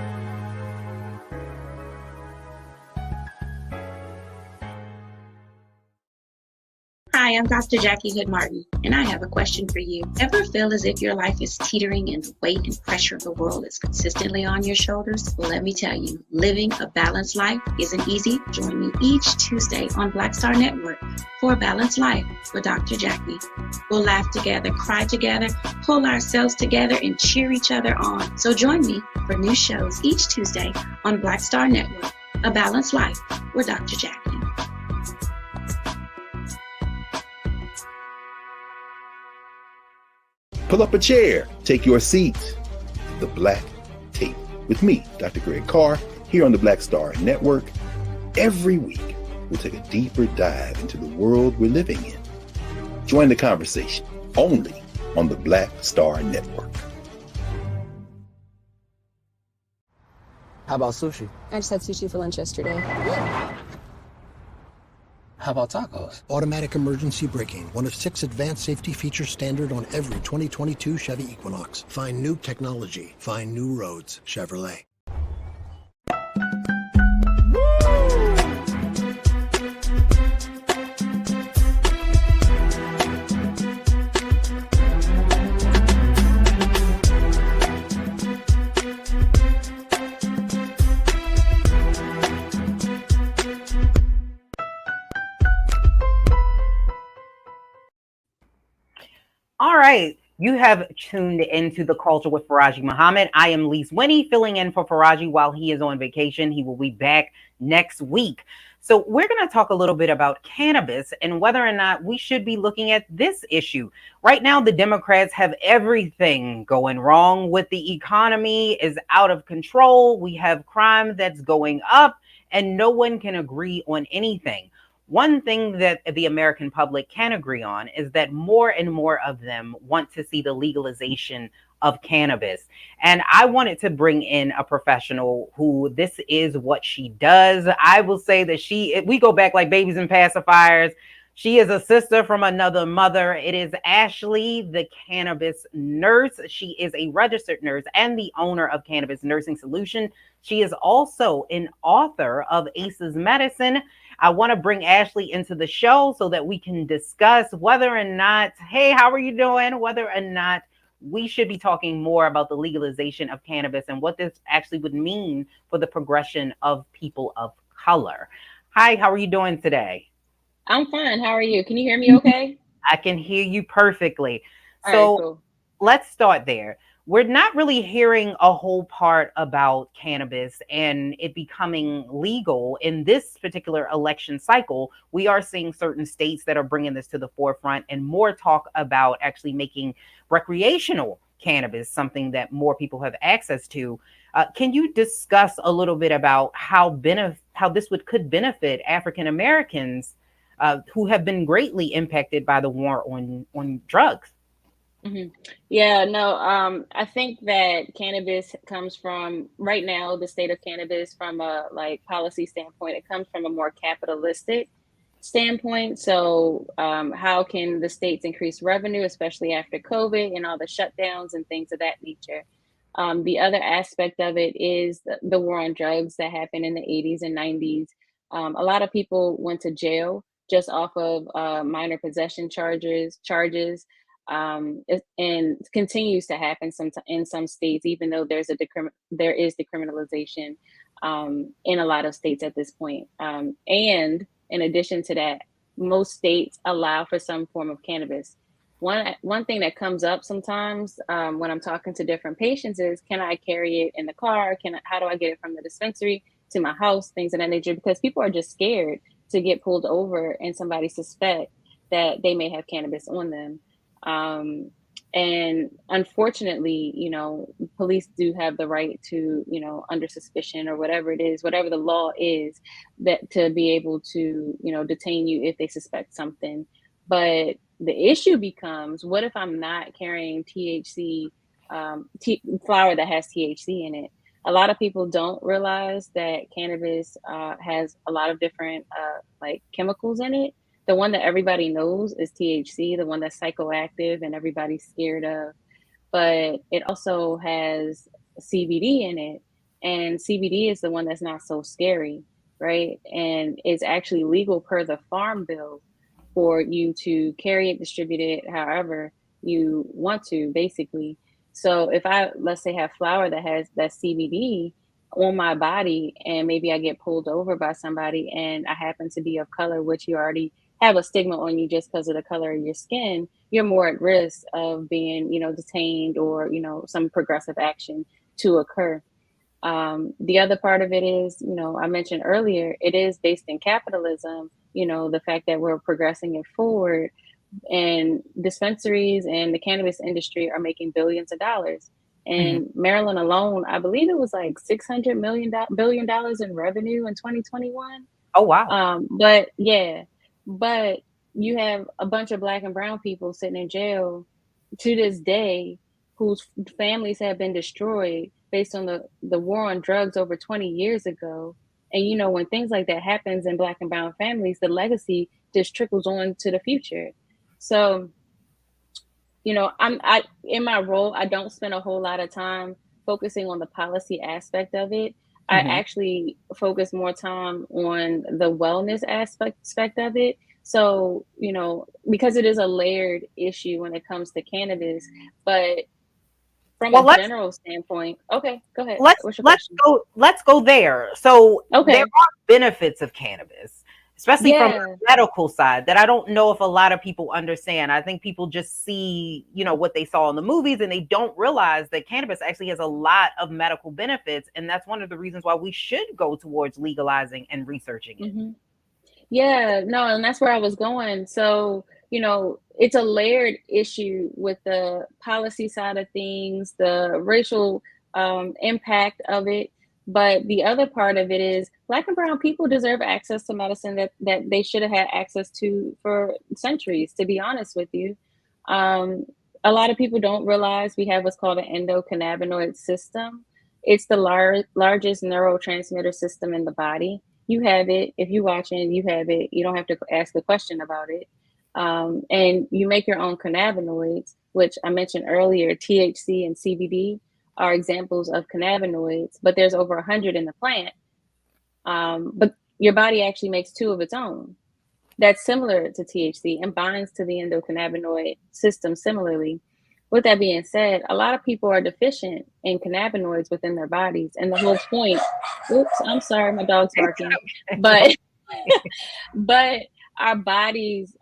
Hi, I'm Dr. Jackie Hood Martin, and I have a question for you. Ever feel as if your life is teetering and the weight and pressure of the world is consistently on your shoulders? Well, let me tell you, living a balanced life isn't easy. Join me each Tuesday on Black Star Network for A Balanced Life with Dr. Jackie. We'll laugh together, cry together, pull ourselves together, and cheer each other on. So join me for new shows each Tuesday on Black Star Network, A Balanced Life with Dr. Jackie. Pull up a chair, take your seat. The Black Tape with me, Dr. Greg Carr, here on the Black Star Network. Every week, we'll take a deeper dive into the world we're living in. Join the conversation only on the Black Star Network. How about sushi? I just had sushi for lunch yesterday. How about tacos? Automatic emergency braking, one of 6 advanced safety features standard on every 2022 Chevy Equinox. Find new technology. Find new roads. Chevrolet. All right. You have tuned into The Culture with Farajii Muhammad. I am Lise Winnie, filling in for Farajii while he is on vacation. He will be back next week. So we're going to talk a little bit about cannabis and whether or not we should be looking at this issue. Right now, the Democrats have everything going wrong with the economy is out of control. We have crime that's going up and no one can agree on anything. One thing that the American public can agree on is that more and more of them want to see the legalization of cannabis. And I wanted to bring in a professional who this is what she does. I will say that we go back like babies and pacifiers. She is a sister from another mother. It is Ashley, the cannabis nurse. She is a registered nurse and the owner of Cannabis Nursing Solution. She is also an author of ACEs Medicine. I want to bring Ashley into the show so that we can discuss whether or not, hey, how are you doing? Whether or not we should be talking more about the legalization of cannabis and what this actually would mean for the progression of people of color. Hi, how are you doing today? I'm fine. How are you? Can you hear me okay? I can hear you perfectly. All So right, cool. let's start there. We're not really hearing a whole part about cannabis and it becoming legal in this particular election cycle. We are seeing certain states that are bringing this to the forefront and more talk about actually making recreational cannabis something that more people have access to. Can you discuss a little bit about how this could benefit African Americans who have been greatly impacted by the war on drugs? Yeah, no, I think that cannabis comes from right now, the state of cannabis from a like policy standpoint, it comes from a more capitalistic standpoint. So, how can the states increase revenue, especially after COVID and all the shutdowns and things of that nature? The other aspect of it is the war on drugs that happened in the 80s and 90s. A lot of people went to jail just off of minor possession charges and continues to happen in some states, even though there is decriminalization in a lot of states at this point. And in addition to that, most states allow for some form of cannabis. One thing that comes up sometimes when I'm talking to different patients is, can I carry it in the car? How do I get it from the dispensary to my house? Things of that nature, because people are just scared to get pulled over and somebody suspect that they may have cannabis on them. And unfortunately, police do have the right to, under suspicion or whatever it is, whatever the law is, that to be able to, detain you if they suspect something. But the issue becomes, what if I'm not carrying THC, flower that has THC in it? A lot of people don't realize that cannabis has a lot of different like chemicals in it. The one that everybody knows is THC, the one that's psychoactive and everybody's scared of. But it also has CBD in it. And CBD is the one that's not so scary, right? And it's actually legal per the Farm Bill for you to carry it, distribute it, however you want to, basically. So if let's say, have flower that has that CBD on my body, and maybe I get pulled over by somebody and I happen to be of color, which you already have a stigma on you just because of the color of your skin, you're more at risk of being, detained or, some progressive action to occur. The other part of it is, I mentioned earlier, it is based in capitalism, the fact that we're progressing it forward, and dispensaries and the cannabis industry are making billions of dollars. And Maryland alone, I believe it was like $600 billion in revenue in 2021. Oh, wow. But you have a bunch of Black and brown people sitting in jail to this day whose families have been destroyed based on the war on drugs over 20 years ago. And, when things like that happens in Black and brown families, the legacy just trickles on to the future. So, I in my role, I don't spend a whole lot of time focusing on the policy aspect of it. I actually focus more time on the wellness aspect of it. So, because it is a layered issue when it comes to cannabis, but from a general standpoint, okay, go ahead. What's your question? Let's go there. So there are benefits of cannabis. especially from the medical side, that I don't know if a lot of people understand. I think people just see, what they saw in the movies, and they don't realize that cannabis actually has a lot of medical benefits. And that's one of the reasons why we should go towards legalizing and researching it. Mm-hmm. Yeah, no, and that's where I was going. So, it's a layered issue with the policy side of things, the racial impact of it. But the other part of it is Black and brown people deserve access to medicine that they should have had access to for centuries, to be honest with you. A lot of people don't realize we have what's called an endocannabinoid system. It's the largest neurotransmitter system in the body. You have it. If you're watching, you have it. You don't have to ask a question about it. And you make your own cannabinoids, which I mentioned earlier. THC and CBD are examples of cannabinoids, but there's over 100 in the plant. But your body actually makes 2 of its own. That's similar to THC and binds to the endocannabinoid system similarly. With that being said, a lot of people are deficient in cannabinoids within their bodies. And the whole point, oops, I'm sorry, my dog's barking. But our bodies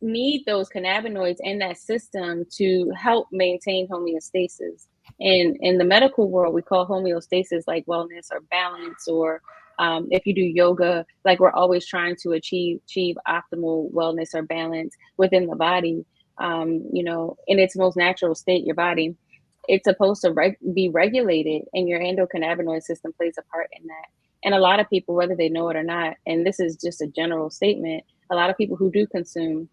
need those cannabinoids and that system to help maintain homeostasis. And in the medical world, we call homeostasis like wellness or balance, or if you do yoga, like we're always trying to achieve optimal wellness or balance within the body. In its most natural state, your body, it's supposed to be regulated, and your endocannabinoid system plays a part in that. And a lot of people, whether they know it or not, and this is just a general statement, a lot of people who do consume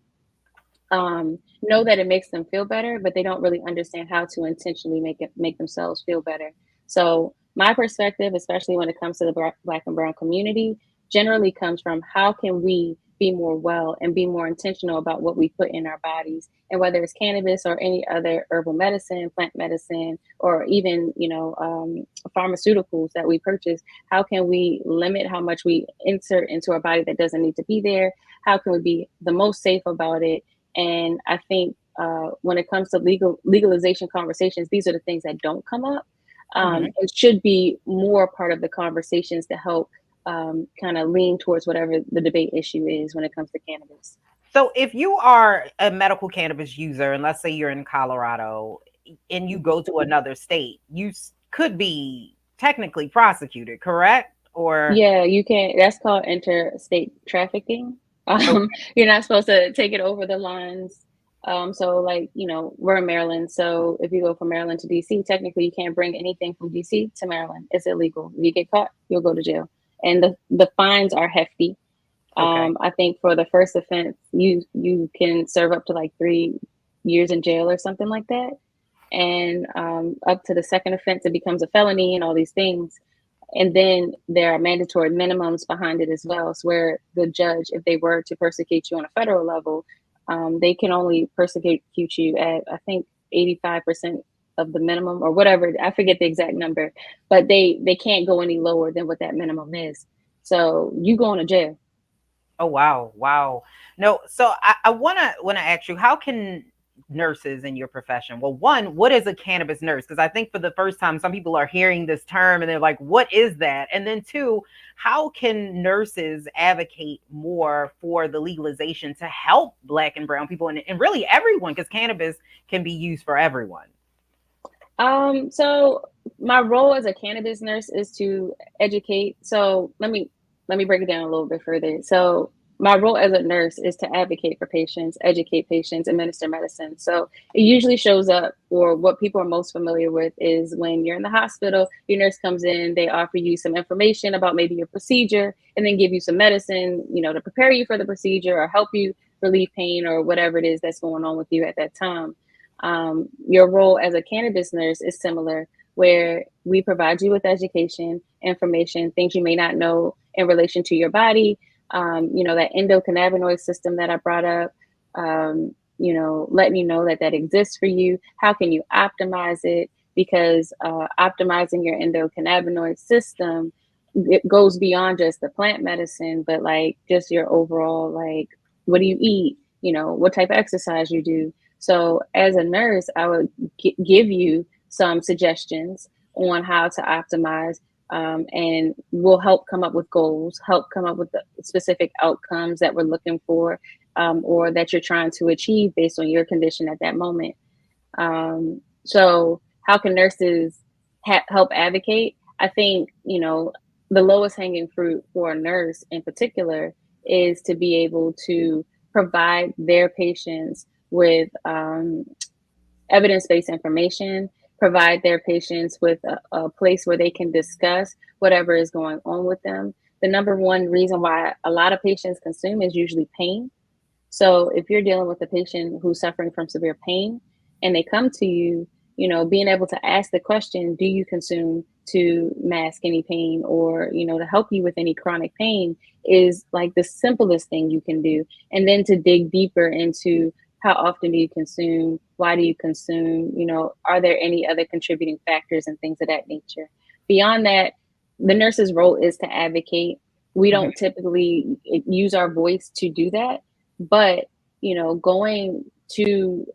know that it makes them feel better, but they don't really understand how to intentionally make themselves feel better. So my perspective, especially when it comes to the Black and brown community, generally comes from how can we be more well and be more intentional about what we put in our bodies, and whether it's cannabis or any other herbal medicine, plant medicine, or even pharmaceuticals that we purchase, how can we limit how much we insert into our body that doesn't need to be there? How can we be the most safe about it? And I think when it comes to legalization conversations, these are the things that don't come up. It should be more part of the conversations to help kind of lean towards whatever the debate issue is when it comes to cannabis. So if you are a medical cannabis user, and let's say you're in Colorado and you go to another state, you could be technically prosecuted, correct? Or yeah, you can. That's called interstate trafficking. You're not supposed to take it over the lines. So like, we're in Maryland. So if you go from Maryland to DC, technically you can't bring anything from DC to Maryland. It's illegal. If you get caught, you'll go to jail. And the fines are hefty. Okay. I think for the first offense, you can serve up to like 3 years in jail or something like that. And up to the second offense, it becomes a felony and all these things. And then there are mandatory minimums behind it as well. So where the judge, if they were to persecute you on a federal level, they can only persecute you at, I think, 85% of the minimum or whatever. I forget the exact number, but they can't go any lower than what that minimum is. So you going to jail. Oh, wow. No, so I want to ask you, how can nurses in your profession, well, one, what is a cannabis nurse? Because I think for the first time, some people are hearing this term and they're like, what is that? And then two, how can nurses advocate more for the legalization to help Black and brown people and really everyone, because cannabis can be used for everyone? So my role as a cannabis nurse is to educate. So let me break it down a little bit further. So my role as a nurse is to advocate for patients, educate patients, administer medicine. So it usually shows up, or what people are most familiar with is when you're in the hospital, your nurse comes in, they offer you some information about maybe your procedure, and then give you some medicine, to prepare you for the procedure or help you relieve pain or whatever it is that's going on with you at that time. Your role as a cannabis nurse is similar, where we provide you with education, information, things you may not know in relation to your body. That endocannabinoid system that I brought up, letting you know that exists for you. How can you optimize it? Because optimizing your endocannabinoid system, it goes beyond just the plant medicine, but like just your overall, like, what do you eat? What type of exercise you do. So as a nurse, I would give you some suggestions on how to optimize and will help come up with goals, help come up with the specific outcomes that we're looking for, or that you're trying to achieve based on your condition at that moment. So how can nurses help advocate? I think, the lowest hanging fruit for a nurse in particular is to be able to provide their patients with evidence-based information, provide their patients with a place where they can discuss whatever is going on with them. The number one reason why a lot of patients consume is usually pain. So if you're dealing with a patient who's suffering from severe pain and they come to you, being able to ask the question, do you consume to mask any pain or, to help you with any chronic pain is like the simplest thing you can do. And then to dig deeper into how often do you consume? Why do you consume? Are there any other contributing factors and things of that nature? Beyond that, the nurse's role is to advocate. We don't typically use our voice to do that, but going to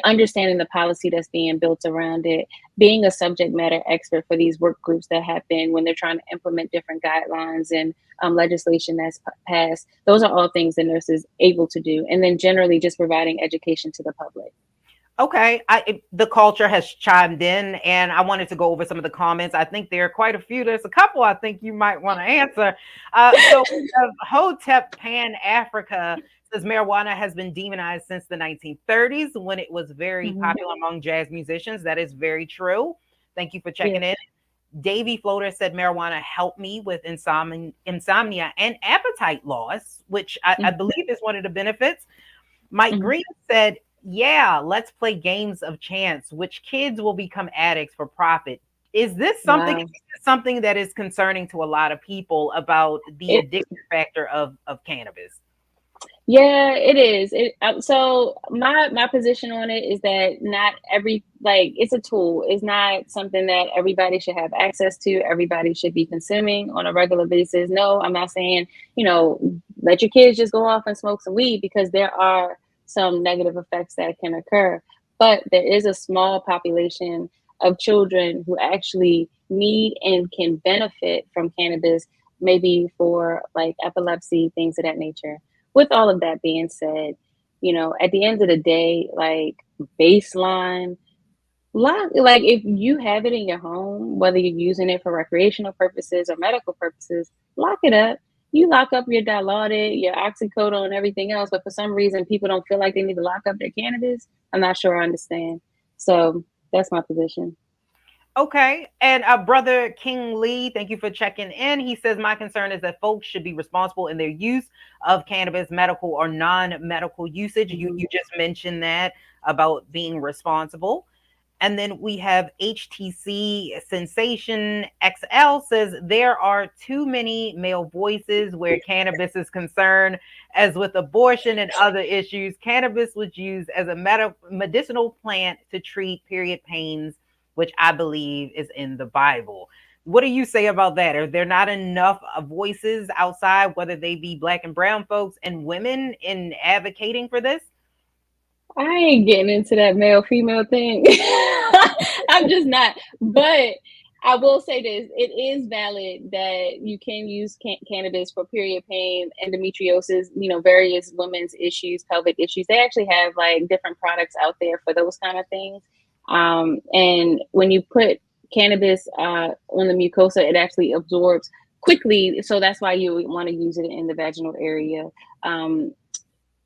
understanding the policy that's being built around it, being a subject matter expert for these work groups that happen when they're trying to implement different guidelines and legislation that's passed. Those are all things the nurse is able to do. And then generally just providing education to the public. Okay, the culture has chimed in, and I wanted to go over some of the comments. I think there are quite a few. There's a couple I think you might want to answer. So Hotep Pan Africa says marijuana has been demonized since the 1930s when it was very popular among jazz musicians. That is very true. Thank you for checking in. Davy Floater said marijuana helped me with insomnia and appetite loss, which I believe is one of the benefits. Mike Green said, yeah, let's play games of chance, which kids will become addicts for profit. Is this something, something that is concerning to a lot of people about the addiction factor of cannabis? Yeah, it is. So my position on it is that not it's a tool. It's not something that everybody should have access to. Everybody should be consuming on a regular basis. No, I'm not saying, let your kids just go off and smoke some weed, because there are some negative effects that can occur. But there is a small population of children who actually need and can benefit from cannabis, maybe for like epilepsy, things of that nature. With all of that being said, at the end of the day, like baseline, like if you have it in your home, whether you're using it for recreational purposes or medical purposes, lock it up. You lock up your Dilaudid, your oxycodone, and everything else, but for some reason, people don't feel like they need to lock up their cannabis. I'm not sure I understand. So that's my position. Okay. And brother King Lee, thank you for checking in. He says, my concern is that folks should be responsible in their use of cannabis, medical or non-medical usage. You just mentioned that about being responsible. And then we have HTC Sensation XL says there are too many male voices where cannabis is concerned. As with abortion and other issues, cannabis was used as a medicinal plant to treat period pains, which I believe is in the Bible. What do you say about that? Are there not enough voices outside, whether they be Black and brown folks and women, in advocating for this? I ain't getting into that male-female thing. I'm just not. But I will say this. It is valid that you can use cannabis for period pain, endometriosis, various women's issues, pelvic issues. They actually have like different products out there for those kind of things. And when you put cannabis on the mucosa, it actually absorbs quickly. So that's why you want to use it in the vaginal area.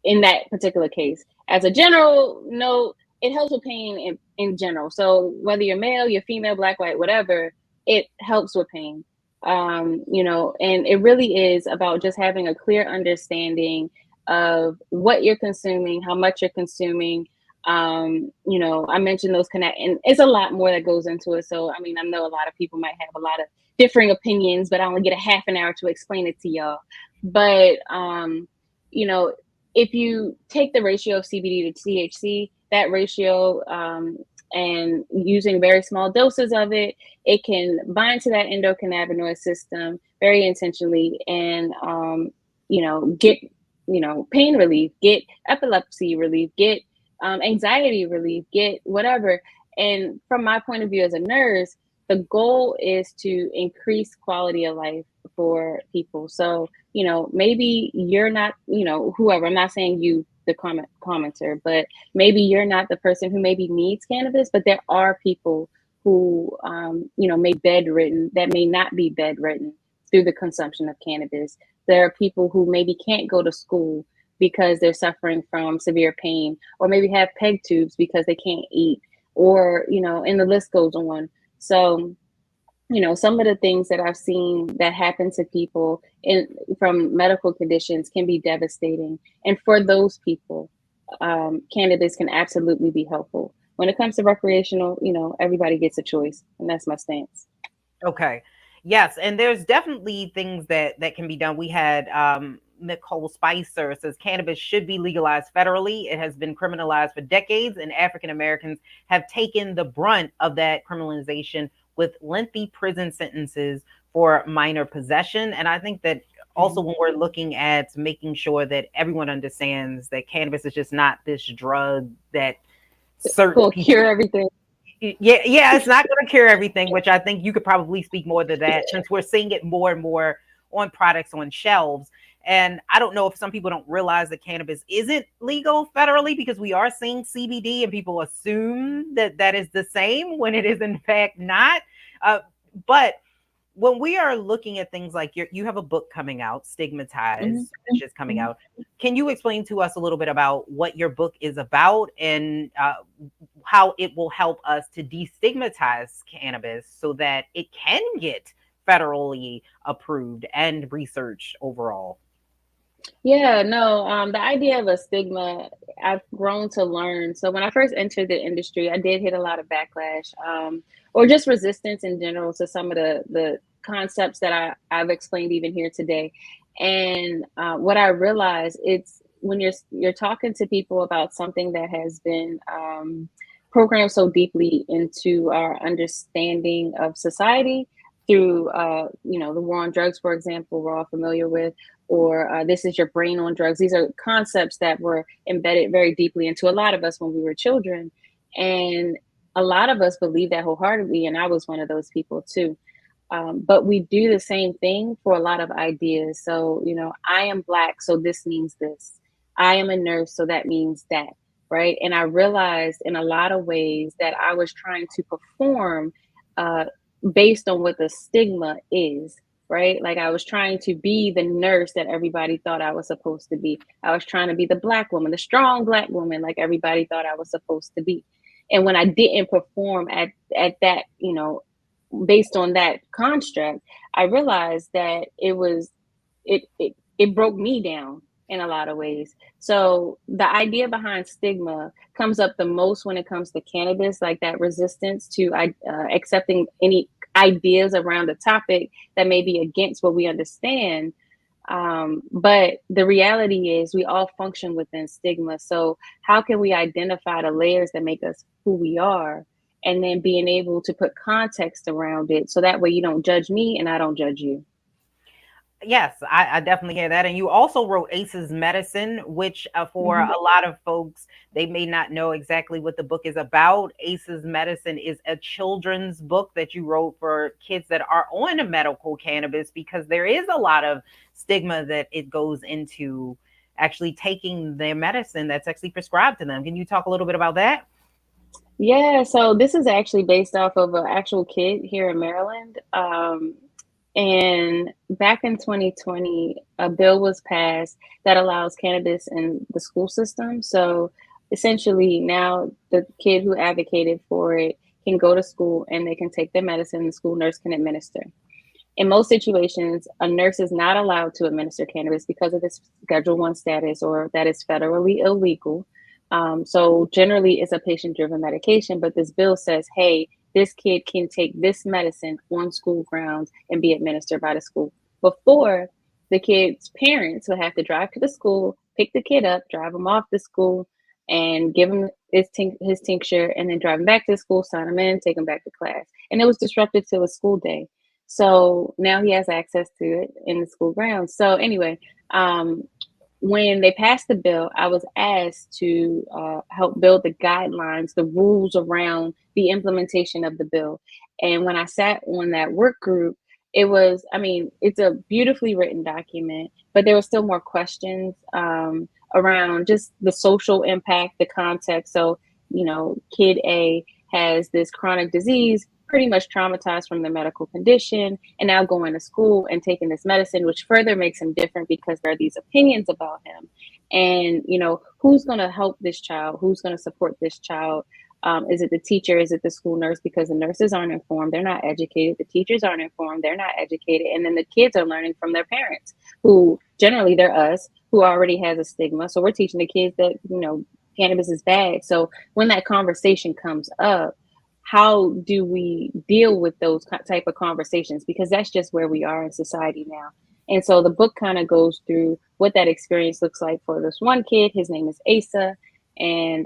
In that particular case, as a general note, it helps with pain in general. So whether you're male, you're female, Black, white, whatever, it helps with pain. And it really is about just having a clear understanding of what you're consuming, how much you're consuming. I mentioned those and it's a lot more that goes into it. So, I know a lot of people might have a lot of differing opinions, but I only get a half an hour to explain it to y'all. But, if you take the ratio of CBD to THC, that ratio, and using very small doses of it, it can bind to that endocannabinoid system very intentionally and, get, pain relief, get epilepsy relief, get anxiety relief, get whatever. And from my point of view as a nurse, the goal is to increase quality of life for people. So, maybe you're not, whoever, I'm not saying you, the commenter, but maybe you're not the person who maybe needs cannabis, but there are people who, that may not be bedridden through the consumption of cannabis. There are people who maybe can't go to school because they're suffering from severe pain, or maybe have peg tubes because they can't eat, or, and the list goes on. So, some of the things that I've seen that happen to people from medical conditions can be devastating. And for those people, cannabis can absolutely be helpful. When it comes to recreational, everybody gets a choice, and that's my stance. Okay. Yes, and there's definitely things that can be done. We had Nicole Spicer says cannabis should be legalized federally. It has been criminalized for decades, and African Americans have taken the brunt of that criminalization with lengthy prison sentences for minor possession. And I think that also when we're looking at making sure that everyone understands that cannabis is just not this drug that certain people cure everything. Yeah, it's not going to cure everything, which I think you could probably speak more to that, since we're seeing it more and more on products on shelves. And I don't know if some people don't realize that cannabis isn't legal federally, because we are seeing CBD and people assume that that is the same when it is in fact not. But when we are looking at things like you have a book coming out, Stigmatized, which is coming out. Can you explain to us a little bit about what your book is about, and how it will help us to destigmatize cannabis so that it can get federally approved and researched overall? Yeah, no, the idea of a stigma, I've grown to learn. So when I first entered the industry, I did hit a lot of backlash, or just resistance in general to some of the concepts that I've explained even here today. And what I realized, it's when you're talking to people about something that has been programmed so deeply into our understanding of society through the war on drugs, for example, we're all familiar with, or this is your brain on drugs. These are concepts that were embedded very deeply into a lot of us when we were children. And a lot of us believe that wholeheartedly, and I was one of those people too. But we do the same thing for a lot of ideas. So, I am Black, so this means this. I am a nurse, so that means that, right? And I realized in a lot of ways that I was trying to perform based on what the stigma is, right? Like I was trying to be the nurse that everybody thought I was supposed to be. I was trying to be the Black woman, the strong Black woman, like everybody thought I was supposed to be. And when I didn't perform at that, based on that construct, I realized that it broke me down in a lot of ways. So the idea behind stigma comes up the most when it comes to cannabis, like that resistance to accepting any ideas around the topic that may be against what we understand. But the reality is we all function within stigma. So how can we identify the layers that make us who we are, and then being able to put context around it so that way you don't judge me and I don't judge you? Yes, I definitely hear that. And you also wrote Ace's Medicine, which for a lot of folks, they may not know exactly what the book is about. Ace's Medicine is a children's book that you wrote for kids that are on medical cannabis, because there is a lot of stigma that it goes into actually taking their medicine that's actually prescribed to them. Can you talk a little bit about that? Yeah, so this is actually based off of an actual kid here in Maryland. And back in 2020, a bill was passed that allows cannabis in the school system. So essentially now the kid who advocated for it can go to school and they can take their medicine, the school nurse can administer. In most situations, a nurse is not allowed to administer cannabis because of its Schedule I status, or that is federally illegal. So generally it's a patient-driven medication, but this bill says, hey, this kid can take this medicine on school grounds and be administered by the school. Before, the kid's parents would have to drive to the school, pick the kid up, drive him off to school, and give him his tincture, and then drive him back to the school, sign him in, take him back to class. And it was disruptive to his school day. So now he has access to it in the school grounds. So anyway, when they passed the bill, I was asked to help build the guidelines, the rules around the implementation of the bill. And when I sat on that work group, it was, I mean, it's a beautifully written document, but there were still more questions around just the social impact, the context. So, kid A has this chronic disease, pretty much traumatized from the medical condition, and now going to school and taking this medicine, which further makes him different because there are these opinions about him. And, who's going to help this child? Who's going to support this child? Is it the teacher? Is it the school nurse? Because the nurses aren't informed. They're not educated. The teachers aren't informed. They're not educated. And then the kids are learning from their parents, who generally they're us, who already has a stigma. So we're teaching the kids that, cannabis is bad. So when that conversation comes up, how do we deal with those type of conversations? Because that's just where we are in society now. And so the book kind of goes through what that experience looks like for this one kid. His name is Asa. And,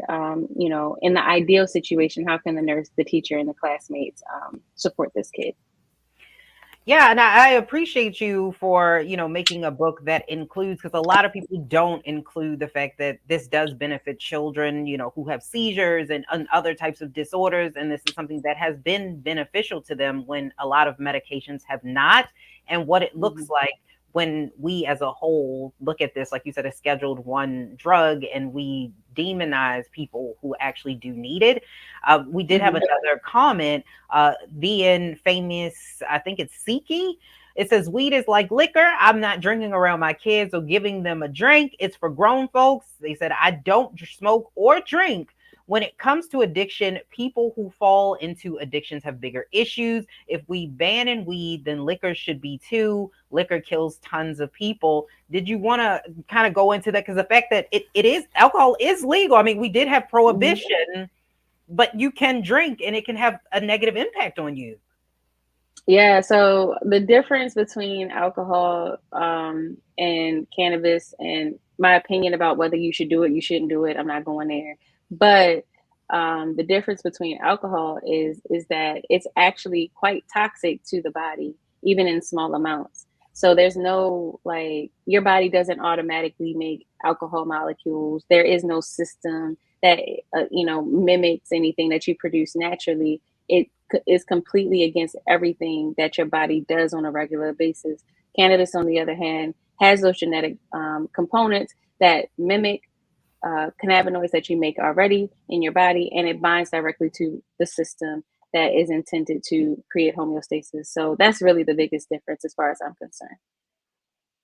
in the ideal situation, how can the nurse, the teacher, and the classmates support this kid? Yeah, and I appreciate you for, making a book that includes, because a lot of people don't include the fact that this does benefit children, who have seizures and other types of disorders. And this is something that has been beneficial to them when a lot of medications have not, and what it looks like when we as a whole look at this, like you said, a scheduled one drug, and we demonize people who actually do need it. We did have another comment, being famous, I think it's Siki. It says, weed is like liquor. I'm not drinking around my kids or giving them a drink. It's for grown folks. They said, I don't smoke or drink. When it comes to addiction, people who fall into addictions have bigger issues. If we ban weed, then liquor should be too. Liquor kills tons of people. Did you want to kind of go into that? Because the fact that it is, alcohol is legal. I mean, we did have prohibition, but you can drink and it can have a negative impact on you. Yeah, so the difference between alcohol and cannabis, and my opinion about whether you should do it, you shouldn't do it, I'm not going there. But the difference between alcohol is that it's actually quite toxic to the body, even in small amounts. So there's no, like, your body doesn't automatically make alcohol molecules. There is no system that mimics anything that you produce naturally. It is completely against everything that your body does on a regular basis. Cannabis, on the other hand, has those genetic components that mimic cannabinoids that you make already in your body, and it binds directly to the system that is intended to create homeostasis. So that's really the biggest difference as far as I'm concerned.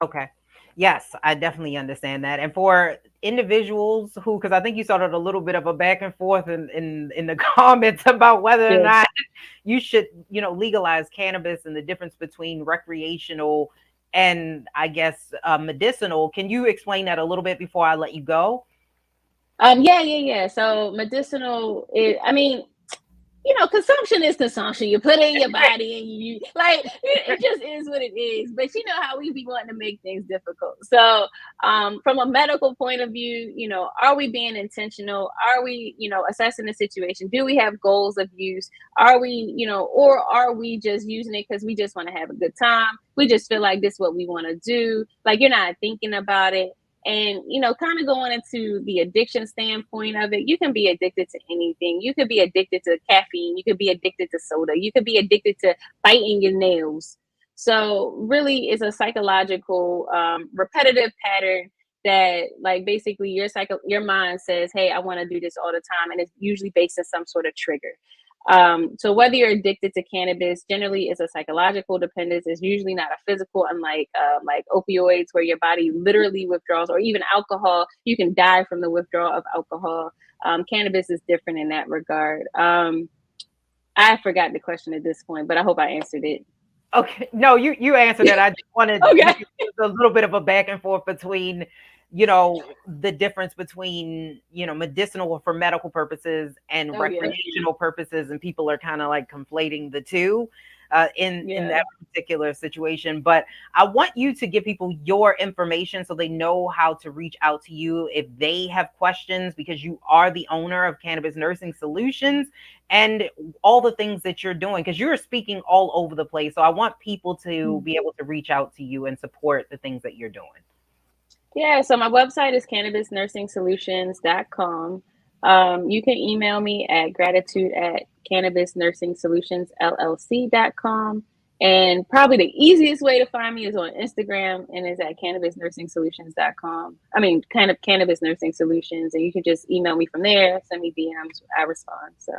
Okay. Yes, I definitely understand that. And for individuals who, because I think you started a little bit of a back and forth in the comments about whether or not you should, legalize cannabis and the difference between recreational and, I guess, medicinal. Can you explain that a little bit before I let you go? Yeah. So medicinal is, I mean, consumption is consumption. You put it in your body and you like it just is what it is. But you know how we be wanting to make things difficult. So from a medical point of view, are we being intentional? Are we, assessing the situation? Do we have goals of use? Are we, or are we just using it because we just want to have a good time? We just feel like this is what we want to do. Like, you're not thinking about it. And, kind of going into the addiction standpoint of it, you can be addicted to anything. You could be addicted to caffeine. You could be addicted to soda. You could be addicted to biting your nails. So really it's a psychological, repetitive pattern that, like, basically your mind says, hey, I want to do this all the time. And it's usually based on some sort of trigger. So whether you're addicted to cannabis, generally is a psychological dependence. It's usually not a physical, unlike like opioids, where your body literally withdraws, or even alcohol. You can die from the withdrawal of alcohol. Cannabis is different in that regard. I forgot the question at this point, but I hope I answered it. Okay. No, you answered it. I just wanted a little bit of a back and forth between, the difference between, medicinal or for medical purposes and recreational purposes. And people are kind of like conflating the two in that particular situation. But I want you to give people your information so they know how to reach out to you if they have questions, because you are the owner of Cannabis Nursing Solutions and all the things that you're doing, because you're speaking all over the place. So I want people to be able to reach out to you and support the things that you're doing. Yeah, so my website is cannabisnursingsolutions.com. You can email me at gratitude@cannabisnursingsolutions.llc.com. And probably the easiest way to find me is on Instagram and is at cannabisnursingsolutions.com. I mean, kind of Cannabis Nursing Solutions. And you can just email me from there, send me DMs, I respond. So.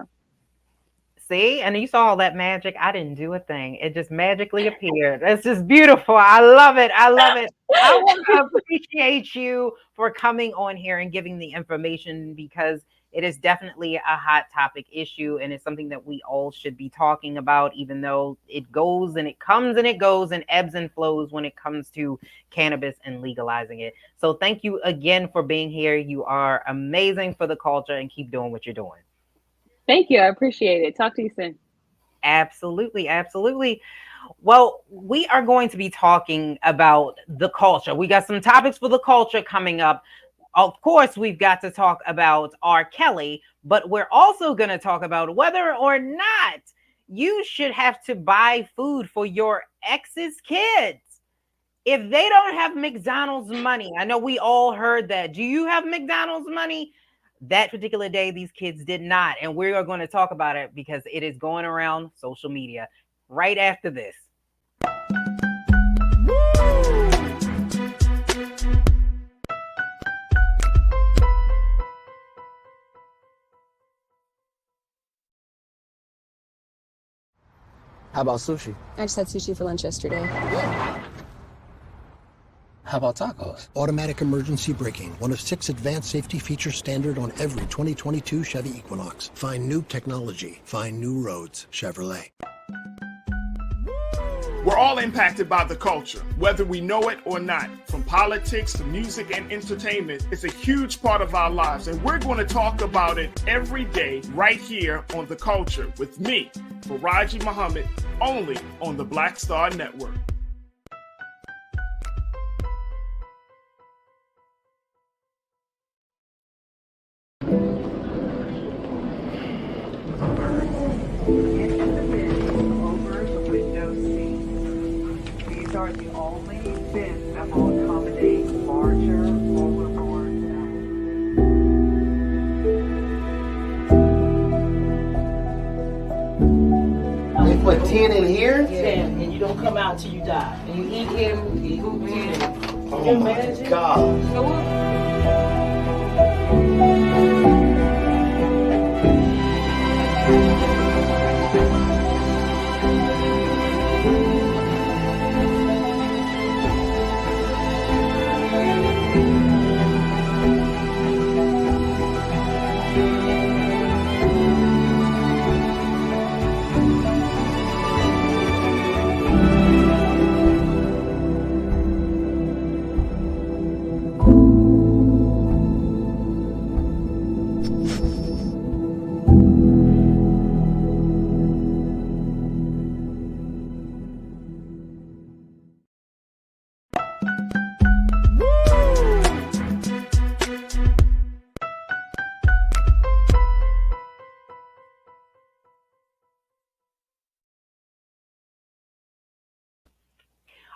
See, and you saw all that magic. I didn't do a thing. It just magically appeared. It's just beautiful. I love it. I love it. I want to appreciate you for coming on here and giving the information, because it is definitely a hot topic issue, and it's something that we all should be talking about, even though it goes and it comes and it goes and ebbs and flows when it comes to cannabis and legalizing it. So thank you again for being here. You are amazing for the culture, and keep doing what you're doing. Thank you. I appreciate it. Talk to you soon. Absolutely. Absolutely. Well, we are going to be talking about the culture. We got some topics for the culture coming up. Of course, we've got to talk about R. Kelly, but we're also going to talk about whether or not you should have to buy food for your ex's kids if they don't have McDonald's money. I know we all heard that. Do you have McDonald's money? That particular day, these kids did not. And we are going to talk about it because it is going around social media right after this. How about sushi? I just had sushi for lunch yesterday. How about tacos? Automatic emergency braking, one of 6 advanced safety features standard on every 2022 Chevy Equinox. Find new technology. Find new roads. Chevrolet. We're all impacted by the culture, whether we know it or not. From politics to music and entertainment, it's a huge part of our lives, and we're going to talk about it every day right here on The Culture with me, Farajii Muhammad, only on the Black Star Network. Are the only bins that will accommodate larger overboard. They put 10 in here? 10, and you don't come out till you die. And you eat him, you eat 10. Oh my God.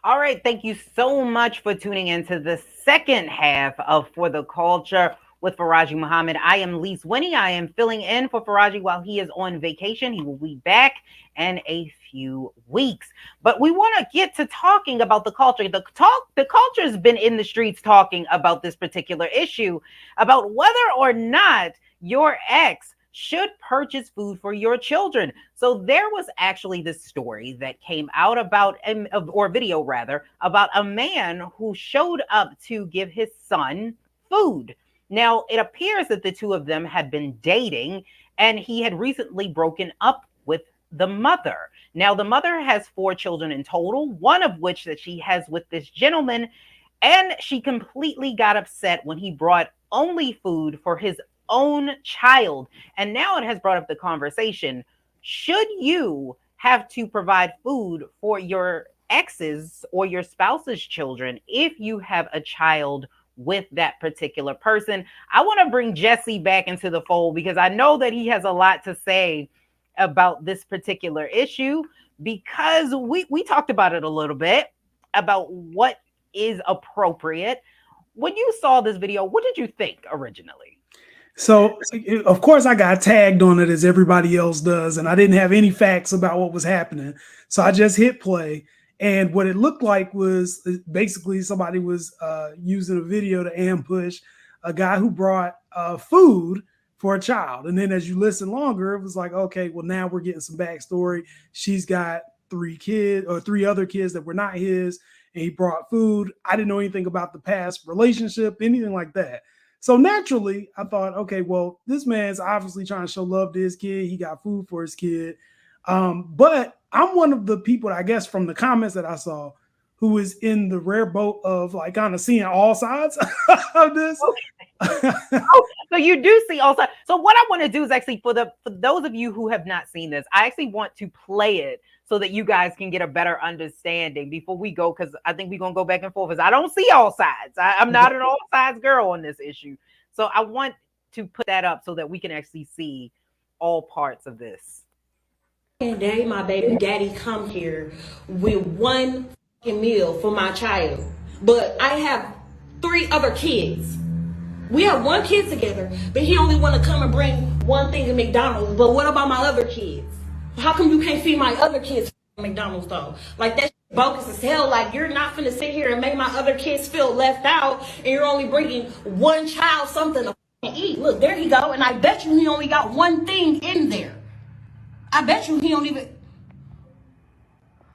All right, thank you so much for tuning into the second half of For the Culture with Farajii Muhammad. I am Lise Winnie. I am filling in for Farajii while he is on vacation. He will be back in a few weeks. But we want to get to talking about the culture. The culture has been in the streets talking about this particular issue, about whether or not your ex should purchase food for your children. So there was actually this story that came out about, or video rather, about a man who showed up to give his son food. Now, it appears that the two of them had been dating, and he had recently broken up with the mother. Now, the mother has 4 children in total, one of which that she has with this gentleman, and she completely got upset when he brought only food for his own child. And now it has brought up the conversation, should you have to provide food for your ex's or your spouse's children if you have a child with that particular person? I want to bring Jesse back into the fold because I know that he has a lot to say about this particular issue, because we talked about it a little bit, about what is appropriate. when you saw this video, what did you think originally? So, of course, I got tagged on it as everybody else does, and I didn't have any facts about what was happening. So I just hit play, and what it looked like was basically somebody was using a video to ambush a guy who brought food for a child. And then as you listen longer, it was like, okay, well, now we're getting some backstory. She's got 3 other kids that were not his, and he brought food. I didn't know anything about the past relationship, anything like that. So naturally, I thought, okay, well, this man's obviously trying to show love to his kid. He got food for his kid. But I'm one of the people, I guess, from the comments that I saw, who is in the rare boat of like kind of seeing all sides of this. Okay. So you do see all sides. So what I want to do is actually for those of you who have not seen this, I actually want to play it so that you guys can get a better understanding before we go, because I think we're going to go back and forth, because I don't see all sides. I'm not an all sides girl on this issue. So I want to put that up so that we can actually see all parts of this. And day my baby daddy come here with one meal for my child, but I have 3 other kids. We have 1 kid together, but he only want to come and bring one thing at McDonald's. But what about my other kids? How come you can't feed my other kids at McDonald's though? Like that's bogus as hell. Like you're not finna sit here and make my other kids feel left out, and you're only bringing one child something to eat. Look, there he go, and I bet you he only got one thing in there. I bet you he don't even.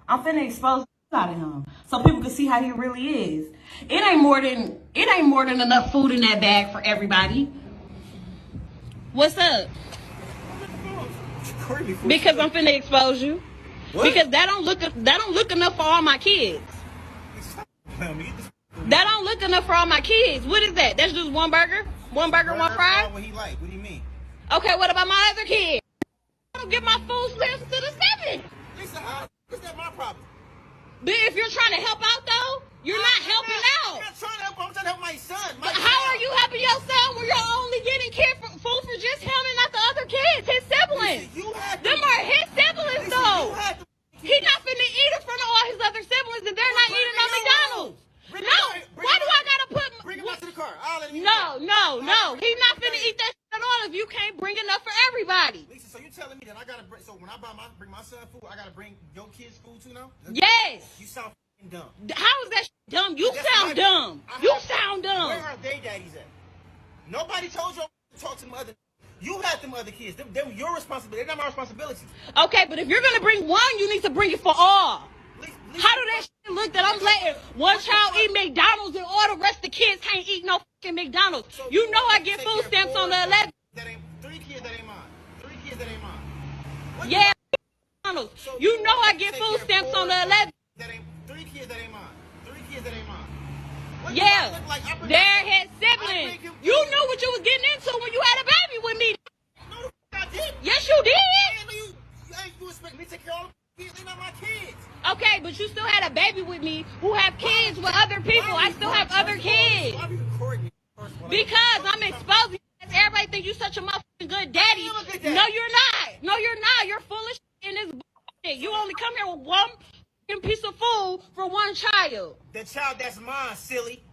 I'm finna expose out of him so people can see how he really is. It ain't more than enough food in that bag for everybody. What's up? Because I'm finna expose you. What? Because that don't look enough for all my kids. That don't look enough for all my kids. What is that? That's just one burger? One burger, one fry? What he like? What do you mean? Okay, what about my other kids? I don't get my food stamps to the 7. Lisa, how is that my problem? But if you're trying to help out though, you're not helping out. I'm not trying to help. I'm trying to help my son. But how are you helping your son when you're only getting food for just him and not the other kids, his siblings? Them are his siblings though. He not finna eat in front of all his other siblings, and they're not eating on McDonald's. No, why do I gotta put? Bring him out to the car. I'll let him No. He's not finna eat that shit at all if you can't bring enough for everybody. Lisa, so you telling me that I gotta bring? So when I bring my son food, I gotta bring your kids food too now? Yes. You sound dumb. How is that dumb? You sound dumb. You sound dumb. Where are they daddies at? Nobody told you to talk to them other. You had them other kids. They're your responsibility. They're not my responsibility. Okay, but if you're gonna bring one, you need to bring it for all. How do that shit look that I'm letting one child eat McDonald's and all the rest of the kids can't eat no fucking McDonald's? So you know I get food stamps on the 11th. 3 kids that ain't mine. 3 kids that ain't mine. Yeah, McDonald's. You know I get food stamps on the 11th. 3 kids that ain't mine. 3 kids that ain't mine. Yeah, they're his siblings. You knew what you was getting into when you had a baby with me. No, I didn't. Yes, you did. You expect me to take care of all the kids? They're not my kids. Okay, but you still had a baby with me who have kids with other people. I still have other kids. Because I'm exposing you. Everybody think you such a motherfucking good daddy. No, you're not. No, you're not. You're full of shit in this bullshit. You only come here with one piece of food for one child. The child that's mine, silly.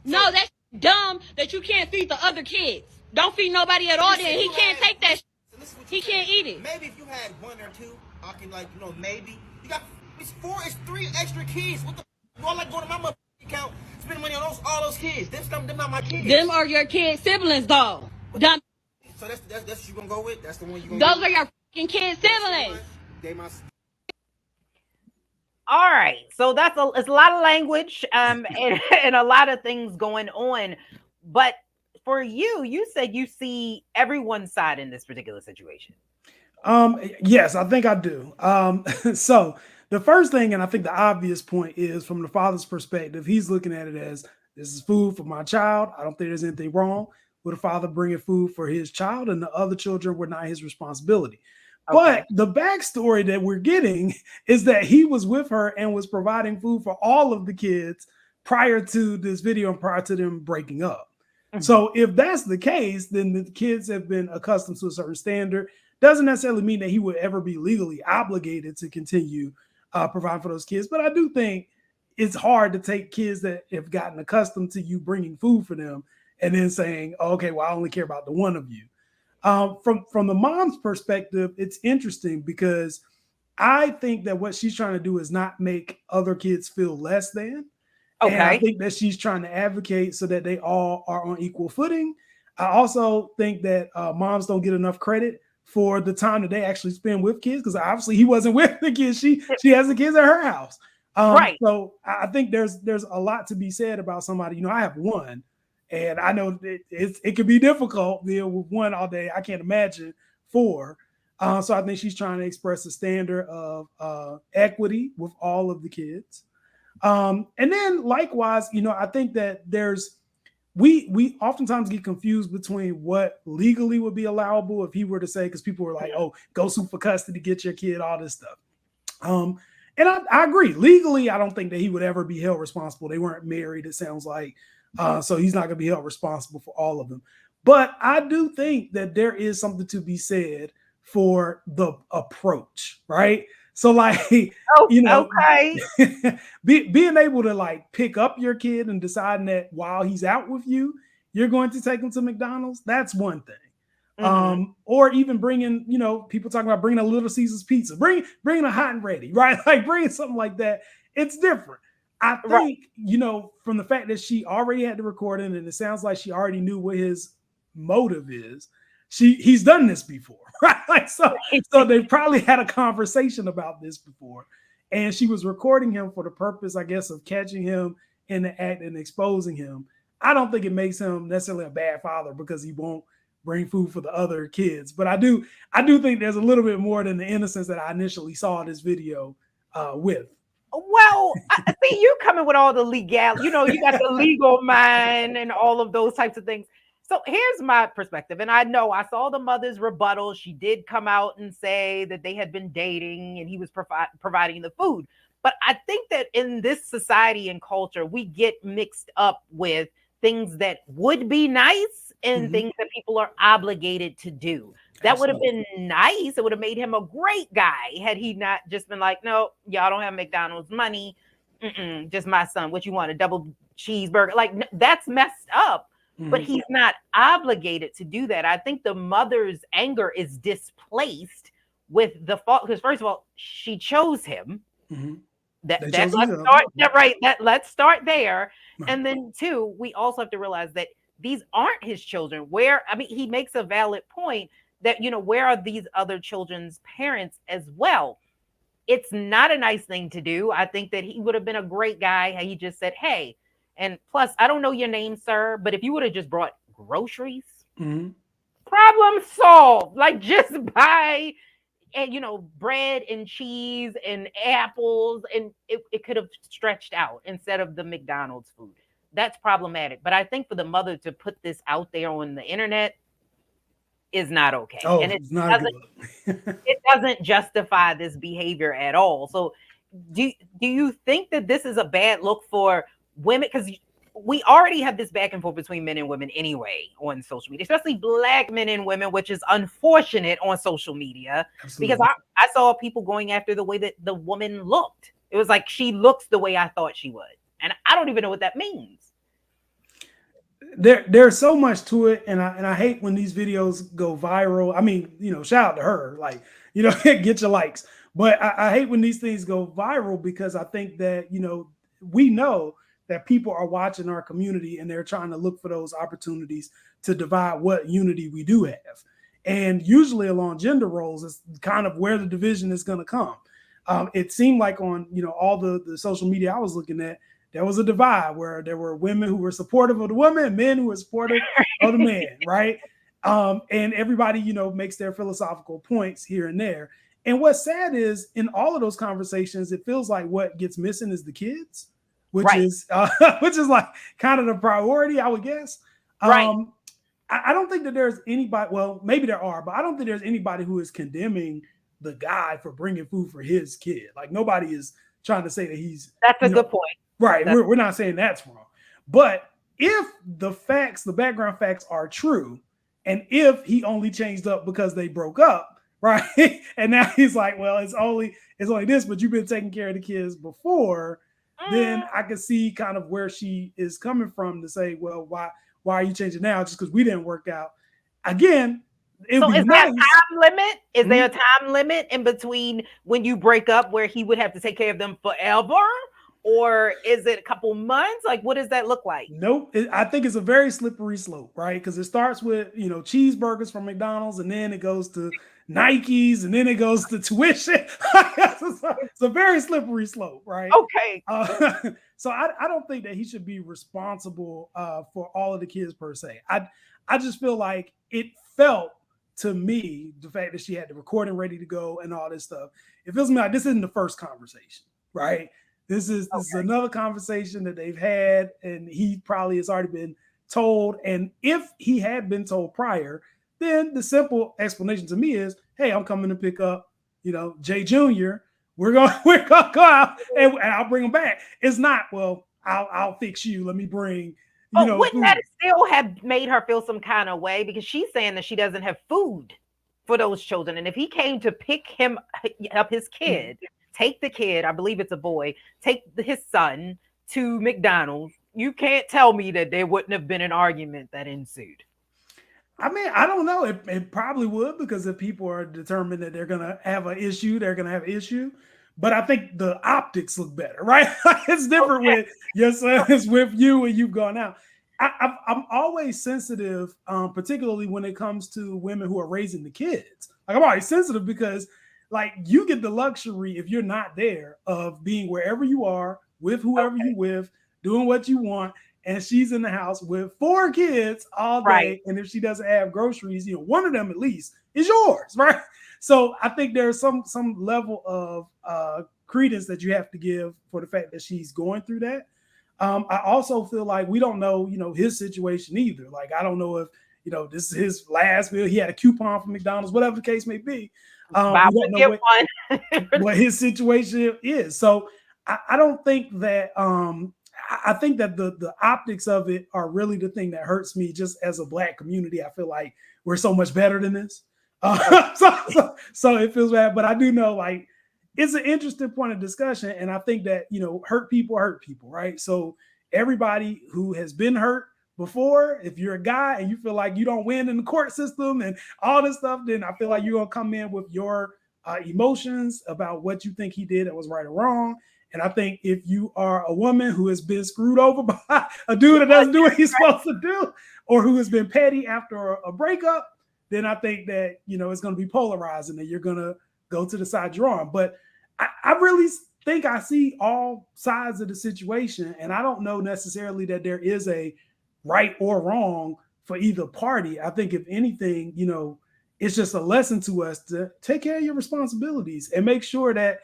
No, that's dumb that you can't feed the other kids. Don't feed nobody at all then. He can't take that shit. He can't eat it. Maybe if you had 1 or 2, I can maybe. You got it's 3 extra kids. What the f? I like going to my mother account, spending money on all those kids. Them not my kids. Them are your kids' siblings though. Dumb. So that's what you gonna go with? That's the one you gonna Those go are your fucking kids' siblings. They my. All right, so it's a lot of language and a lot of things going on. But for you said you see everyone's side in this particular situation. Yes, I think I do. So the first thing, and I think the obvious point is from the father's perspective, he's looking at it as this is food for my child. I don't think there's anything wrong with a father bringing food for his child, and the other children were not his responsibility. Okay. But the backstory that we're getting is that he was with her and was providing food for all of the kids prior to this video and prior to them breaking up. Mm-hmm. So if that's the case, then the kids have been accustomed to a certain standard. Doesn't necessarily mean that he would ever be legally obligated to continue providing for those kids. But I do think it's hard to take kids that have gotten accustomed to you bringing food for them and then saying, okay, well, I only care about the one of you. From the mom's perspective, it's interesting because I think that what she's trying to do is not make other kids feel less than. And I Okay. think that she's trying to advocate so that they all are on equal footing. I also think that moms don't get enough credit for the time that they actually spend with kids, because obviously he wasn't with the kids. She has the kids at her house. Right. So I think there's a lot to be said about somebody. I have one, and I know it can be difficult deal with one all day. I can't imagine four. So I think she's trying to express a standard of equity with all of the kids. And then likewise, I think that we oftentimes get confused between what legally would be allowable if he were to say, because people were like, oh, go sue for custody, get your kid, all this stuff. And I agree. Legally, I don't think that he would ever be held responsible. They weren't married, it sounds like. So he's not going to be held responsible for all of them. But I do think that there is something to be said for the approach, right? So like, okay. being able to like pick up your kid and deciding that while he's out with you, you're going to take him to McDonald's. That's one thing. Or even bringing, people talking about bringing a Little Caesars pizza, bringing a hot and ready, right? Like bringing something like that. It's different. I think, from the fact that she already had the recording and it sounds like she already knew what his motive is. He's done this before, right? Like so they probably had a conversation about this before, and she was recording him for the purpose, I guess, of catching him in the act and exposing him. I don't think it makes him necessarily a bad father because he won't bring food for the other kids, but I do think there's a little bit more than the innocence that I initially saw this video with. Well, I see you coming with all the legal, you got the legal mind and all of those types of things. So here's my perspective. And I know I saw the mother's rebuttal. She did come out and say that they had been dating and he was providing the food. But I think that in this society and culture, we get mixed up with things that would be nice and things that people are obligated to do. That would have been nice. It would have made him a great guy had he not just been like, no, y'all don't have McDonald's money. Just my son. What you want, a double cheeseburger? Like, that's messed up. But he's not obligated to do that. I think the mother's anger is displaced with the fault, because first of all, she chose him. Let's start there. Right. And then two, we also have to realize that these aren't his children. He makes a valid point that, where are these other children's parents as well? It's not a nice thing to do. I think that he would have been a great guy had he just said, hey, and plus, I don't know your name, sir, but if you would have just brought groceries, problem solved. Like just buy, bread and cheese and apples, and it could have stretched out instead of the McDonald's food. That's problematic. But I think for the mother to put this out there on the internet is not okay. Oh, and it's not it doesn't justify this behavior at all. So do you think that this is a bad look for women? Because we already have this back and forth between men and women anyway on social media, especially Black men and women, which is unfortunate on social media. Absolutely. Because I saw people going after the way that the woman looked. It was like, she looks the way I thought she would. And I don't even know what that means. There's so much to it. And I hate when these videos go viral. I mean, shout out to her, like, get your likes. But I hate when these things go viral because I think that, we know that people are watching our community and they're trying to look for those opportunities to divide what unity we do have. And usually along gender roles is kind of where the division is going to come. It seemed like on, all the social media I was looking at, there was a divide where there were women who were supportive of the woman and men who were supportive of the man, right? And everybody, makes their philosophical points here and there. And what's sad is in all of those conversations, it feels like what gets missing is the kids, which is like kind of the priority, I would guess. Right. I don't think that there's anybody, well, maybe there are, but I don't think there's anybody who is condemning the guy for bringing food for his kid. Like nobody is trying to say that he's. That's a good point. Right. We're not saying that's wrong. But if the background facts are true, and if he only changed up because they broke up, right? And now he's like, well, it's only this, but you've been taking care of the kids before. then I can see kind of where she is coming from to say, well, why are you changing now? Just because we didn't work out. Again, it'd be is nice. there a time limit? Is there a time limit in between when you break up where he would have to take care of them forever? Or is it a couple months? Like, what does that look like? Nope. I think it's a very slippery slope, right? Because it starts with, cheeseburgers from McDonald's, and then it goes to Nikes, and then it goes to tuition. It's a very slippery slope, right? Okay. So I don't think that he should be responsible for all of the kids per se. I just feel like it felt to me, the fact that she had the recording ready to go and all this stuff, it feels to me like this isn't the first conversation, right? This is another conversation that they've had, and he probably has already been told. And if he had been told prior, then the simple explanation to me is, "Hey, I'm coming to pick up, Jay Jr. We're gonna go out, and I'll bring him back." It's not, well, I'll fix you. Let me bring, wouldn't food. that still have made her feel some kind of way? Because she's saying that she doesn't have food for those children, and if he came to pick him up, his kid. Take the kid, I believe it's a boy, take his son to McDonald's. You can't tell me that there wouldn't have been an argument that ensued. I mean, I don't know. It probably would, because if people are determined that they're going to have an issue, they're going to have an issue. But I think the optics look better, right? It's different with your son is with you and you've gone out. I'm always sensitive, particularly when it comes to women who are raising the kids. Like, I'm always sensitive because you get the luxury, if you're not there, of being wherever you are with whoever you with, doing what you want, and she's in the house with 4 kids all day. Right. And if she doesn't have groceries, one of them at least is yours, right? So I think there's some level of credence that you have to give for the fact that she's going through that. I also feel like we don't know, his situation either. Like, I don't know if, this is his last meal. He had a coupon from McDonald's, whatever the case may be. We don't know what his situation is. So I don't think that I think that the optics of it are really the thing that hurts me. Just as a Black community, I feel like we're so much better than this. So it feels bad, but I do know, it's an interesting point of discussion. And I think that, hurt people, right? So everybody who has been hurt before, if you're a guy and you feel like you don't win in the court system and all this stuff, then I feel like you're going to come in with your emotions about what you think he did that was right or wrong. And I think if you are a woman who has been screwed over by a dude that doesn't do what he's supposed to do, or who has been petty after a breakup, then I think that, it's going to be polarizing and you're going to go to the side you're on. But I really think I see all sides of the situation. And I don't know necessarily that there is a right or wrong for either party. I think if anything, it's just a lesson to us to take care of your responsibilities and make sure that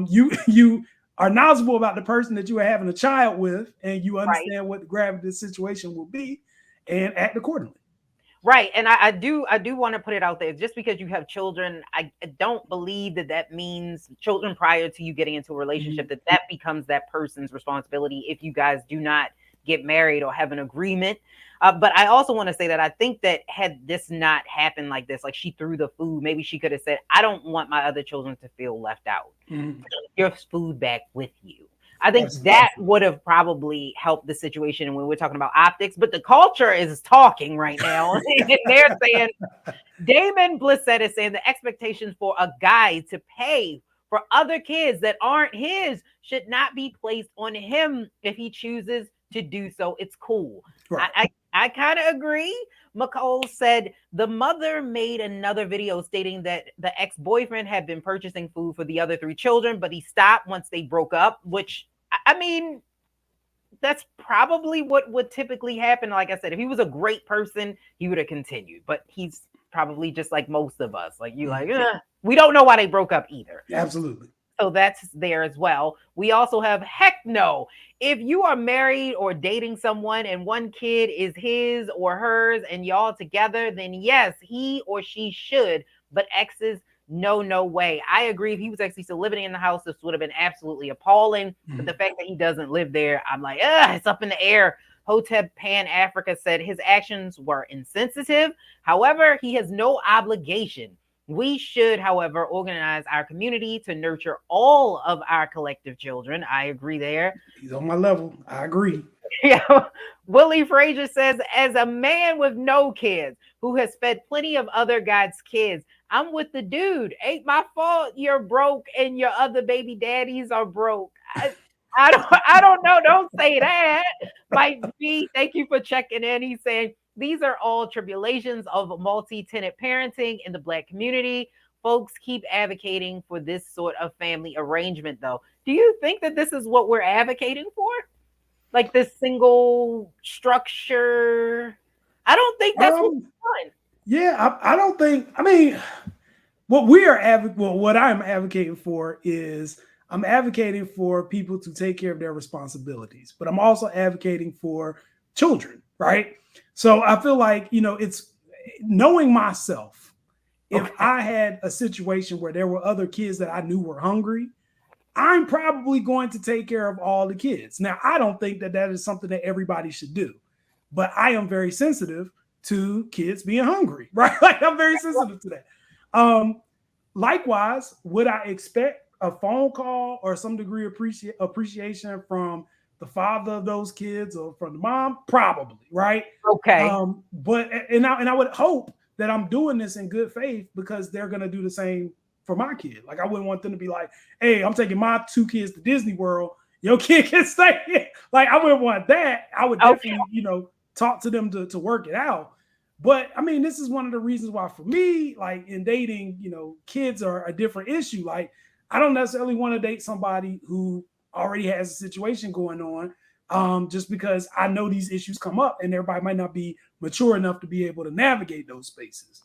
you are knowledgeable about the person that you are having a child with, and you understand what the gravity of the situation will be and act accordingly. Right. And I do want to put it out there. Just because you have children, I don't believe that means children prior to you getting into a relationship, that becomes that person's responsibility if you guys do not get married or have an agreement. But I also want to say that I think that had this not happened like this, like she threw the food, maybe she could have said, I don't want my other children to feel left out. Your food back with you. I think that would have probably helped the situation when we're talking about optics, but the culture is talking right now. They're saying, Damon Blissett is saying the expectations for a guy to pay for other kids that aren't his should not be placed on him. If he chooses to do so, it's cool. Right. I kind of agree. McCall said the mother made another video stating that the ex-boyfriend had been purchasing food for the other 3 children, but he stopped once they broke up, which, I mean, that's probably what would typically happen. Like I said, if he was a great person, he would have continued, but he's probably just like most of us. Like we don't know why they broke up either. Absolutely. So that's there as well. We also have heck no. If you are married or dating someone and one kid is his or hers and y'all together, then yes, he or she should. But exes, no way. I agree. If he was actually still living in the house, this would have been absolutely appalling. But the fact that he doesn't live there, I'm like, it's up in the air. Hotep Pan Africa said his actions were insensitive. However, he has no obligation We should, however, organize our community to nurture all of our collective children. I agree there. He's on my level. I agree. Yeah. Willie Frazier says, as a man with no kids who has fed plenty of other guys' kids, I'm with the dude. Ain't my fault you're broke and your other baby daddies are broke. I don't know. Don't say that. Mike B, thank you for checking in. He's saying these are all tribulations of multi-tenant parenting in the Black community. Folks keep advocating for this sort of family arrangement, though. Do you think that this is what we're advocating for? Like this single structure? I don't think that's what's fun. Yeah, I don't think. I mean, what I'm advocating for is I'm advocating for people to take care of their responsibilities, but I'm also advocating for children, right? So I feel like, it's knowing myself. If I had a situation where there were other kids that I knew were hungry, I'm probably going to take care of all the kids. Now, I don't think that is something that everybody should do, but I am very sensitive to kids being hungry, right? Like I'm very sensitive to that. Likewise, would I expect a phone call or some degree of appreciation from the father of those kids or from the mom? Probably, right? Okay. But I would hope that I'm doing this in good faith because they're going to do the same for my kid. Like I wouldn't want them to be like, hey, I'm taking my 2 kids to Disney World. Your kid can stay here. Like I wouldn't want that. I would definitely, talk to them to work it out. But I mean, this is one of the reasons why for me, like in dating, kids are a different issue. Like I don't necessarily want to date somebody who already has a situation going on, just because I know these issues come up and everybody might not be mature enough to be able to navigate those spaces.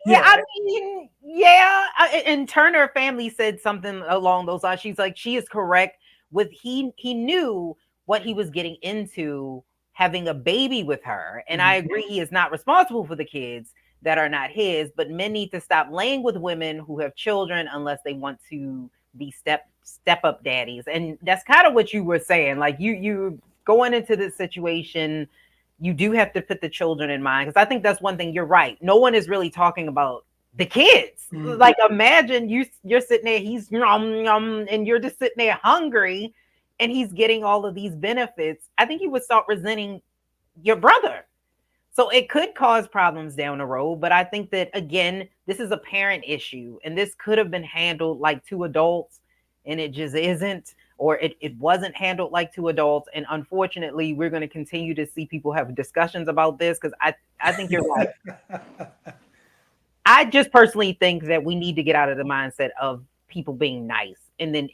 Yeah, I mean, yeah. And Turner family said something along those lines. She's like, she is correct with he knew what he was getting into having a baby with her. And I agree, he is not responsible for the kids that are not his, but men need to stop laying with women who have children unless they want to be step up daddies. And that's kind of what you were saying. Like you going into this situation, you do have to put the children in mind, because I think that's one thing. You're right. No one is really talking about the kids. Like imagine you're sitting there, he's and you're just sitting there hungry and he's getting all of these benefits. I think you would start resenting your brother. So it could cause problems down the road. But I think that, again, this is a parent issue and this could have been handled like 2 adults and it just isn't. Or it wasn't handled like 2 adults. And unfortunately, we're going to continue to see people have discussions about this because I think you're right. I just personally think that we need to get out of the mindset of people being nice and then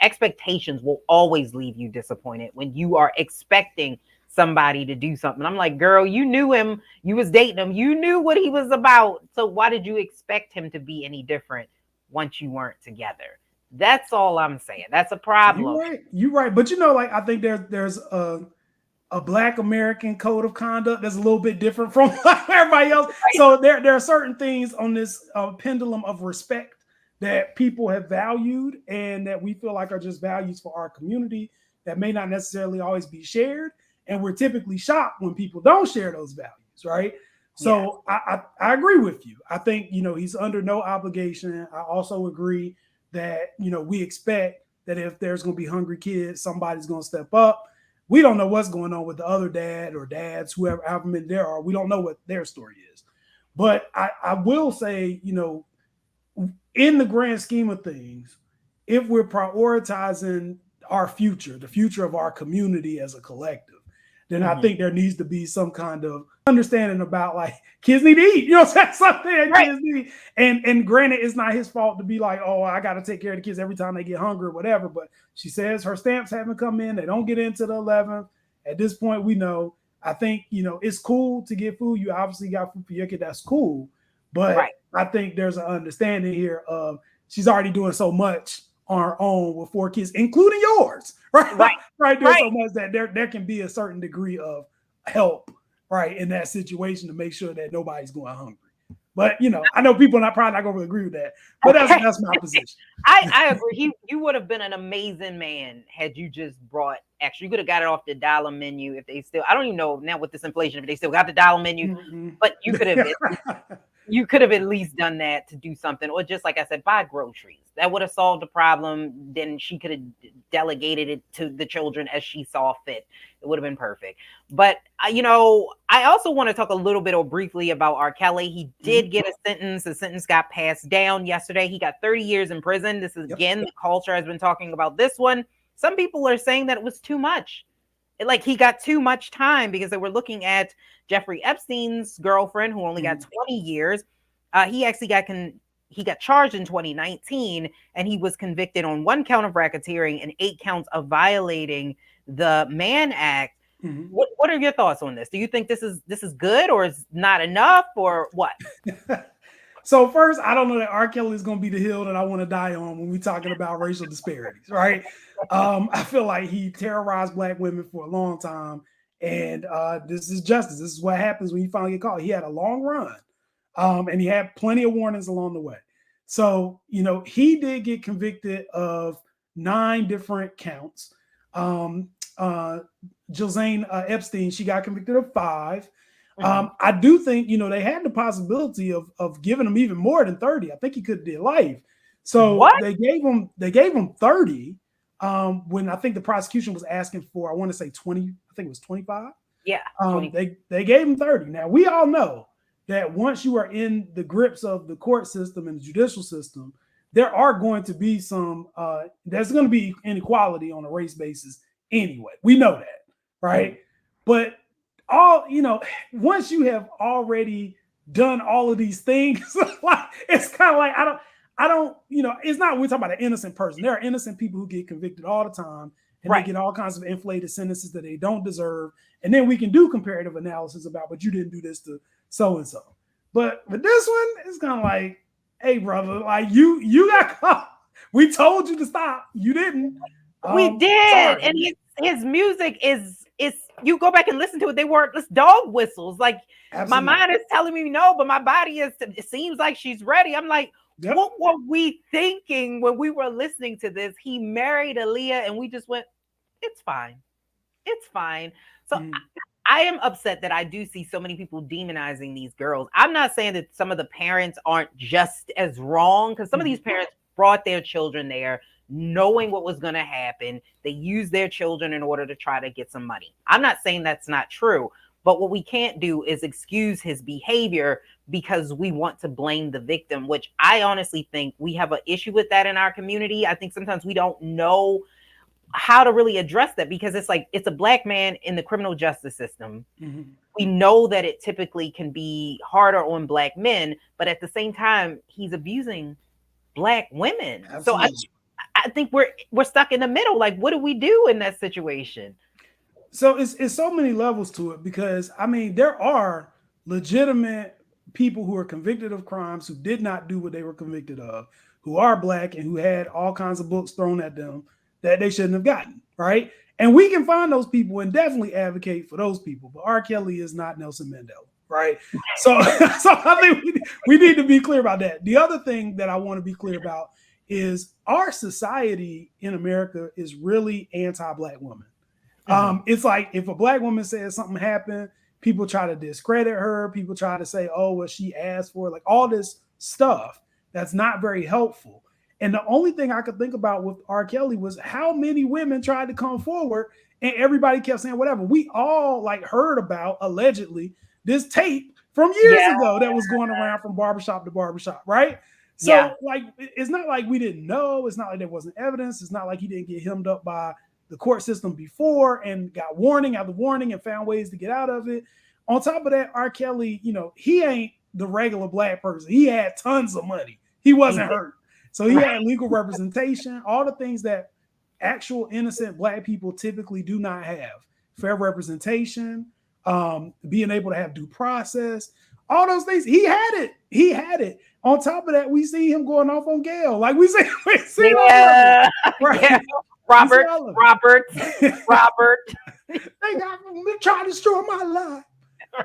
expectations will always leave you disappointed when you are expecting somebody to do something. I'm like, girl, you knew him. You was dating him. You knew what he was about. So why did you expect him to be any different once you weren't together? That's all I'm saying. That's a problem. You're right. But I think there's a Black American code of conduct that's a little bit different from everybody else. Right. So there are certain things on this pendulum of respect that people have valued and that we feel like are just values for our community that may not necessarily always be shared. And we're typically shocked when people don't share those values, right? So yes. I agree with you. I think, he's under no obligation. I also agree that, we expect that if there's going to be hungry kids, somebody's going to step up. We don't know what's going on with the other dad or dads, however many there are. We don't know what their story is. But I will say, in the grand scheme of things, if we're prioritizing our future, the future of our community as a collective, then I think there needs to be some kind of understanding about like kids need to eat, something that kids need. And granted, it's not his fault to be like, oh, I got to take care of the kids every time they get hungry or whatever. But she says her stamps haven't come in. They don't get into the 11th. At this point, we know. I think, it's cool to get food. You obviously got food for your kid. That's cool. But I think there's an understanding here of she's already doing so much on her own with 4 kids, including yours, right? There's so much that there can be a certain degree of help, right, in that situation to make sure that nobody's going hungry. But I know people are probably not going to agree with that, but that's my position. I agree. You would have been an amazing man had you just brought extra. You could have got it off the dollar menu if they still. I don't even know now with this inflation if they still got the dollar menu, but you could have. You could have at least done that to do something, or just like I said, buy groceries. That would have solved the problem. Then she could have delegated it to the children as she saw fit. It would have been perfect. But I also want to talk a little bit or briefly about R. Kelly. He did get a sentence. The sentence got passed down yesterday. He got 30 years in prison. This is again, the culture has been talking about this one. Some people are saying that it was too much. Like he got too much time because they were looking at Jeffrey Epstein's girlfriend who only got 20 years. He actually got charged in 2019 and he was convicted on 1 count of racketeering and 8 counts of violating the Mann Act. What are your thoughts on this? Do you think this is good or is not enough or what? So first, I don't know that R. Kelly is going to be the hill that I want to die on when we're talking about racial disparities, right? I feel like he terrorized Black women for a long time, and this is justice. This is what happens when you finally get caught. He had a long run, and he had plenty of warnings along the way. So, he did get convicted of 9 different counts. Jillian Epstein, she got convicted of 5. I do think, they had the possibility of giving him even more than 30. I think he could have did life. So they gave him 30 when I think the prosecution was asking for, I want to say 20, I think it was 25. Yeah. They gave him 30. Now we all know that once you are in the grips of the court system and the judicial system, there are going to be there's going to be inequality on a race basis anyway. We know that, right? But once you have already done all of these things, it's kind of like, I don't, it's not, we're talking about an innocent person. There are innocent people who get convicted all the time and they get all kinds of inflated sentences that they don't deserve. And then we can do comparative analysis about, but you didn't do this to so-and-so. But this one, it's kind of like, hey, brother, like you got caught. We told you to stop. You didn't. We did. Sorry. And his music is you go back and listen to it. They weren't just dog whistles. Like my mind is telling me no, but my body it seems like she's ready. I'm like, what were we thinking when we were listening to this? He married Aaliyah and we just went, it's fine. It's fine. So I am upset that I do see so many people demonizing these girls. I'm not saying that some of the parents aren't just as wrong because some of these parents brought their children there knowing what was going to happen. They used their children in order to try to get some money. I'm not saying that's not true, but what we can't do is excuse his behavior because we want to blame the victim, which I honestly think we have an issue with that in our community. I think sometimes we don't know how to really address that because it's like, it's a Black man in the criminal justice system. We know that it typically can be harder on Black men, but at the same time, he's abusing Black women. Absolutely. So I think we're stuck in the middle. Like, what do we do in that situation? So it's so many levels to it because there are legitimate people who are convicted of crimes who did not do what they were convicted of, who are Black and who had all kinds of books thrown at them that they shouldn't have gotten, right? And we can find those people and definitely advocate for those people. But R. Kelly is not Nelson Mandela, right? So I think we need to be clear about that. The other thing that I want to be clear about is our society in America is really anti-Black women. It's like if a Black woman says something happened, people try to discredit her. People try to say, oh, well, she asked for it. Like all this stuff that's not very helpful. And the only thing I could think about with R. Kelly was how many women tried to come forward and everybody kept saying whatever. We all heard about allegedly this tape from years ago that was going around from barbershop to barbershop, right? So it's not like we didn't know. It's not like there wasn't evidence. It's not like he didn't get hemmed up by the court system before and got warning after warning and found ways to get out of it. On top of that, R. Kelly, he ain't the regular Black person. He had tons of money. He wasn't hurt. So he had legal representation, all the things that actual innocent Black people typically do not have. Fair representation, being able to have due process, all those things. He had it. He had it. On top of that, we see him going off on Gail. Like we see right? Robert. They got trying to destroy my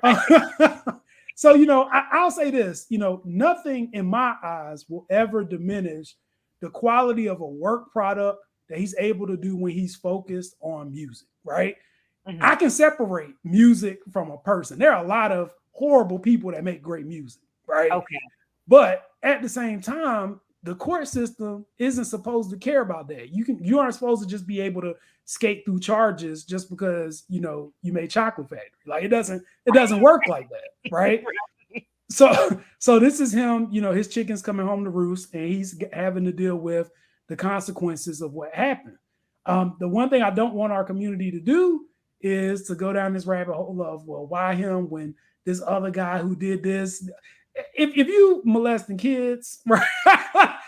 life. So, I'll say this, nothing in my eyes will ever diminish the quality of a work product that he's able to do when he's focused on music, right? Mm-hmm. I can separate music from a person. There are a lot of horrible people that make great music, right? Okay. But at the same time, the court system isn't supposed to care about that. You aren't supposed to just be able to skate through charges just because you made Chocolate Factory. Like it doesn't work like that, right? So this is him, his chicken's coming home to roost, and he's having to deal with the consequences of what happened. The one thing I don't want our community to do is to go down this rabbit hole of, well, why him when this other guy who did this? If you molesting kids, right?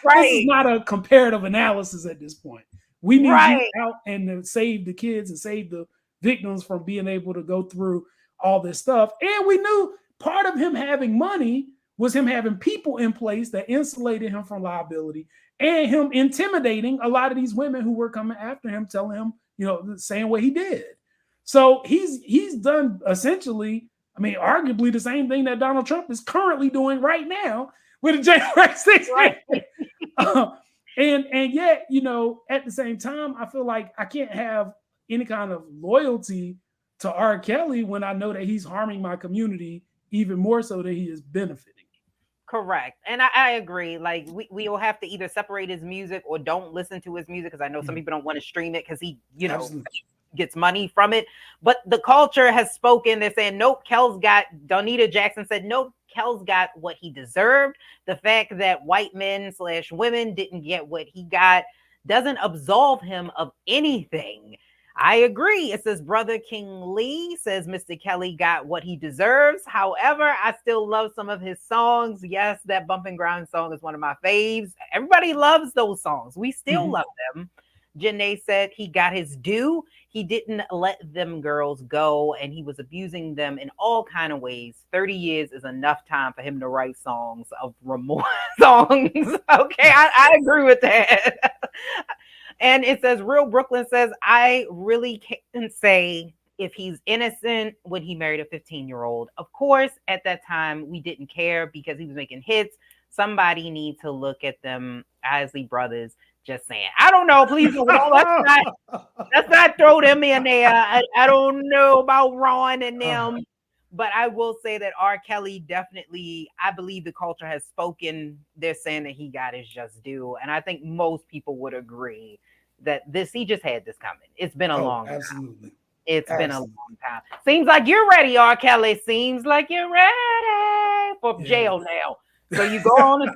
This is not a comparative analysis at this point. We need you out and to save the kids and save the victims from being able to go through all this stuff. And we knew part of him having money was him having people in place that insulated him from liability and him intimidating a lot of these women who were coming after him, telling him, saying what he did. So he's done essentially, arguably the same thing that Donald Trump is currently doing right now with the January 6th. Right. And yet, at the same time, I feel like I can't have any kind of loyalty to R. Kelly when I know that he's harming my community even more so than he is benefiting. Correct. And I agree. Like we will have to either separate his music or don't listen to his music, because I know some people don't want to stream it because he, gets money from it. But the culture has spoken. They're saying, nope, Kel's got, Donita Jackson said, nope, Kel's got what he deserved. The fact that white men / women didn't get what he got doesn't absolve him of anything. I agree. It says Brother King Lee says Mr. Kelly got what he deserves. However, I still love some of his songs. Yes, that Bump and Grind song is one of my faves. Everybody loves those songs. We still love them. Janae said he got his due. He didn't let them girls go, and he was abusing them in all kind of ways. 30 years is enough time for him to write songs of remorse songs. Okay, I agree with that. And it says, Real Brooklyn says, I really can't say if he's innocent when he married a 15-year-old. Of course, at that time, we didn't care because he was making hits. Somebody need to look at them Isley brothers. Just saying. I don't know. Please don't. Let's not throw them in there. I don't know about Ron and them. But I will say that R. Kelly definitely, I believe the culture has spoken. They're saying that he got his just due. And I think most people would agree that he just had this coming. It's been a long time. Absolutely. It's been a long time. Seems like you're ready, R. Kelly. Seems like you're ready for jail now. So you go on and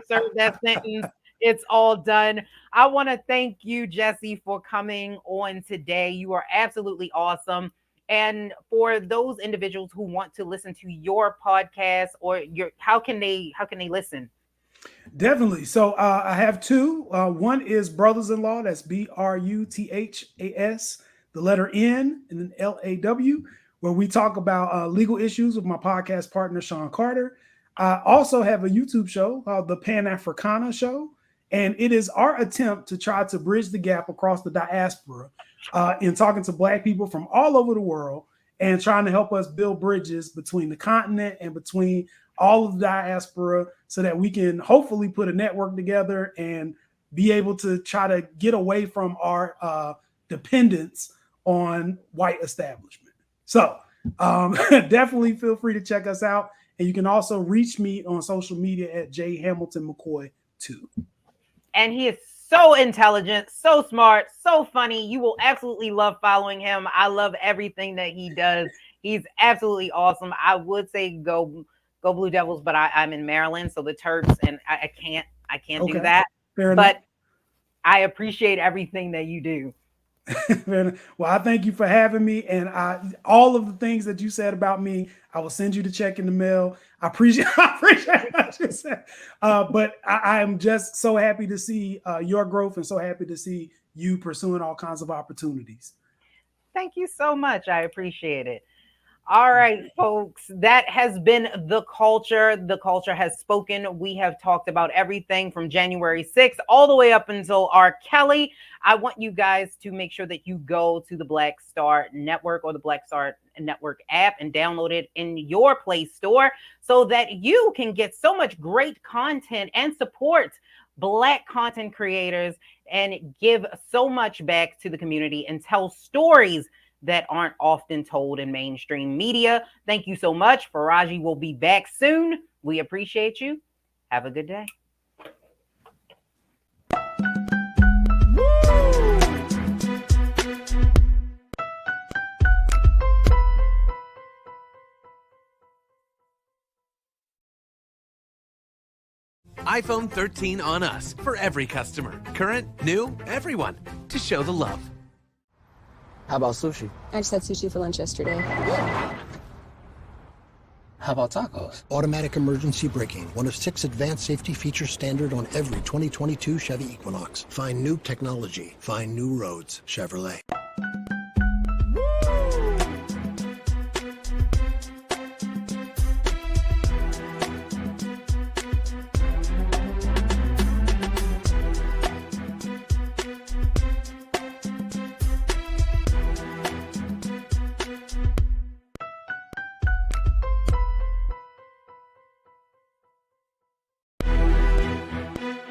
serve that sentence. It's all done. I want to thank you, Jesse, for coming on today. You are absolutely awesome. And for those individuals who want to listen to your podcast or how can they listen? Definitely. So I have two. One is Brothers-in-Law. That's BRUTHAS, the letter N, and then LAW, where we talk about legal issues with my podcast partner, Sean Carter. I also have a YouTube show called The Pan-Africana Show. And it is our attempt to try to bridge the gap across the diaspora in talking to Black people from all over the world and trying to help us build bridges between the continent and between all of the diaspora so that we can hopefully put a network together and be able to try to get away from our dependence on white establishment. So definitely feel free to check us out. And you can also reach me on social media at J Hamilton McCoy 2. And he is so intelligent, so smart, so funny. You will absolutely love following him. I love everything that he does. He's absolutely awesome. I would say go Blue Devils, but I'm in Maryland, so the Turks, and I can't do that. But I appreciate everything that you do. Well, I thank you for having me, and all of the things that you said about me, I will send you the check in the mail. I appreciate what you said. But I am just so happy to see your growth and so happy to see you pursuing all kinds of opportunities. Thank you so much. I appreciate it. All right, folks, that has been The Culture. The Culture has spoken. We have talked about everything from January 6th all the way up until R. Kelly. I want you guys to make sure that you go to the Black Star Network or the Black Star Network app and download it in your Play Store so that you can get so much great content and support Black content creators and give so much back to the community and tell stories that aren't often told in mainstream media. Thank you so much. Farajii will be back soon. We appreciate you. Have a good day. iPhone 13 on us for every customer. Current, new, everyone. To show the love. How about sushi? I just had sushi for lunch yesterday. How about tacos? Automatic emergency braking, one of 6 advanced safety features standard on every 2022 Chevy Equinox. Find new technology. Find new roads. Chevrolet.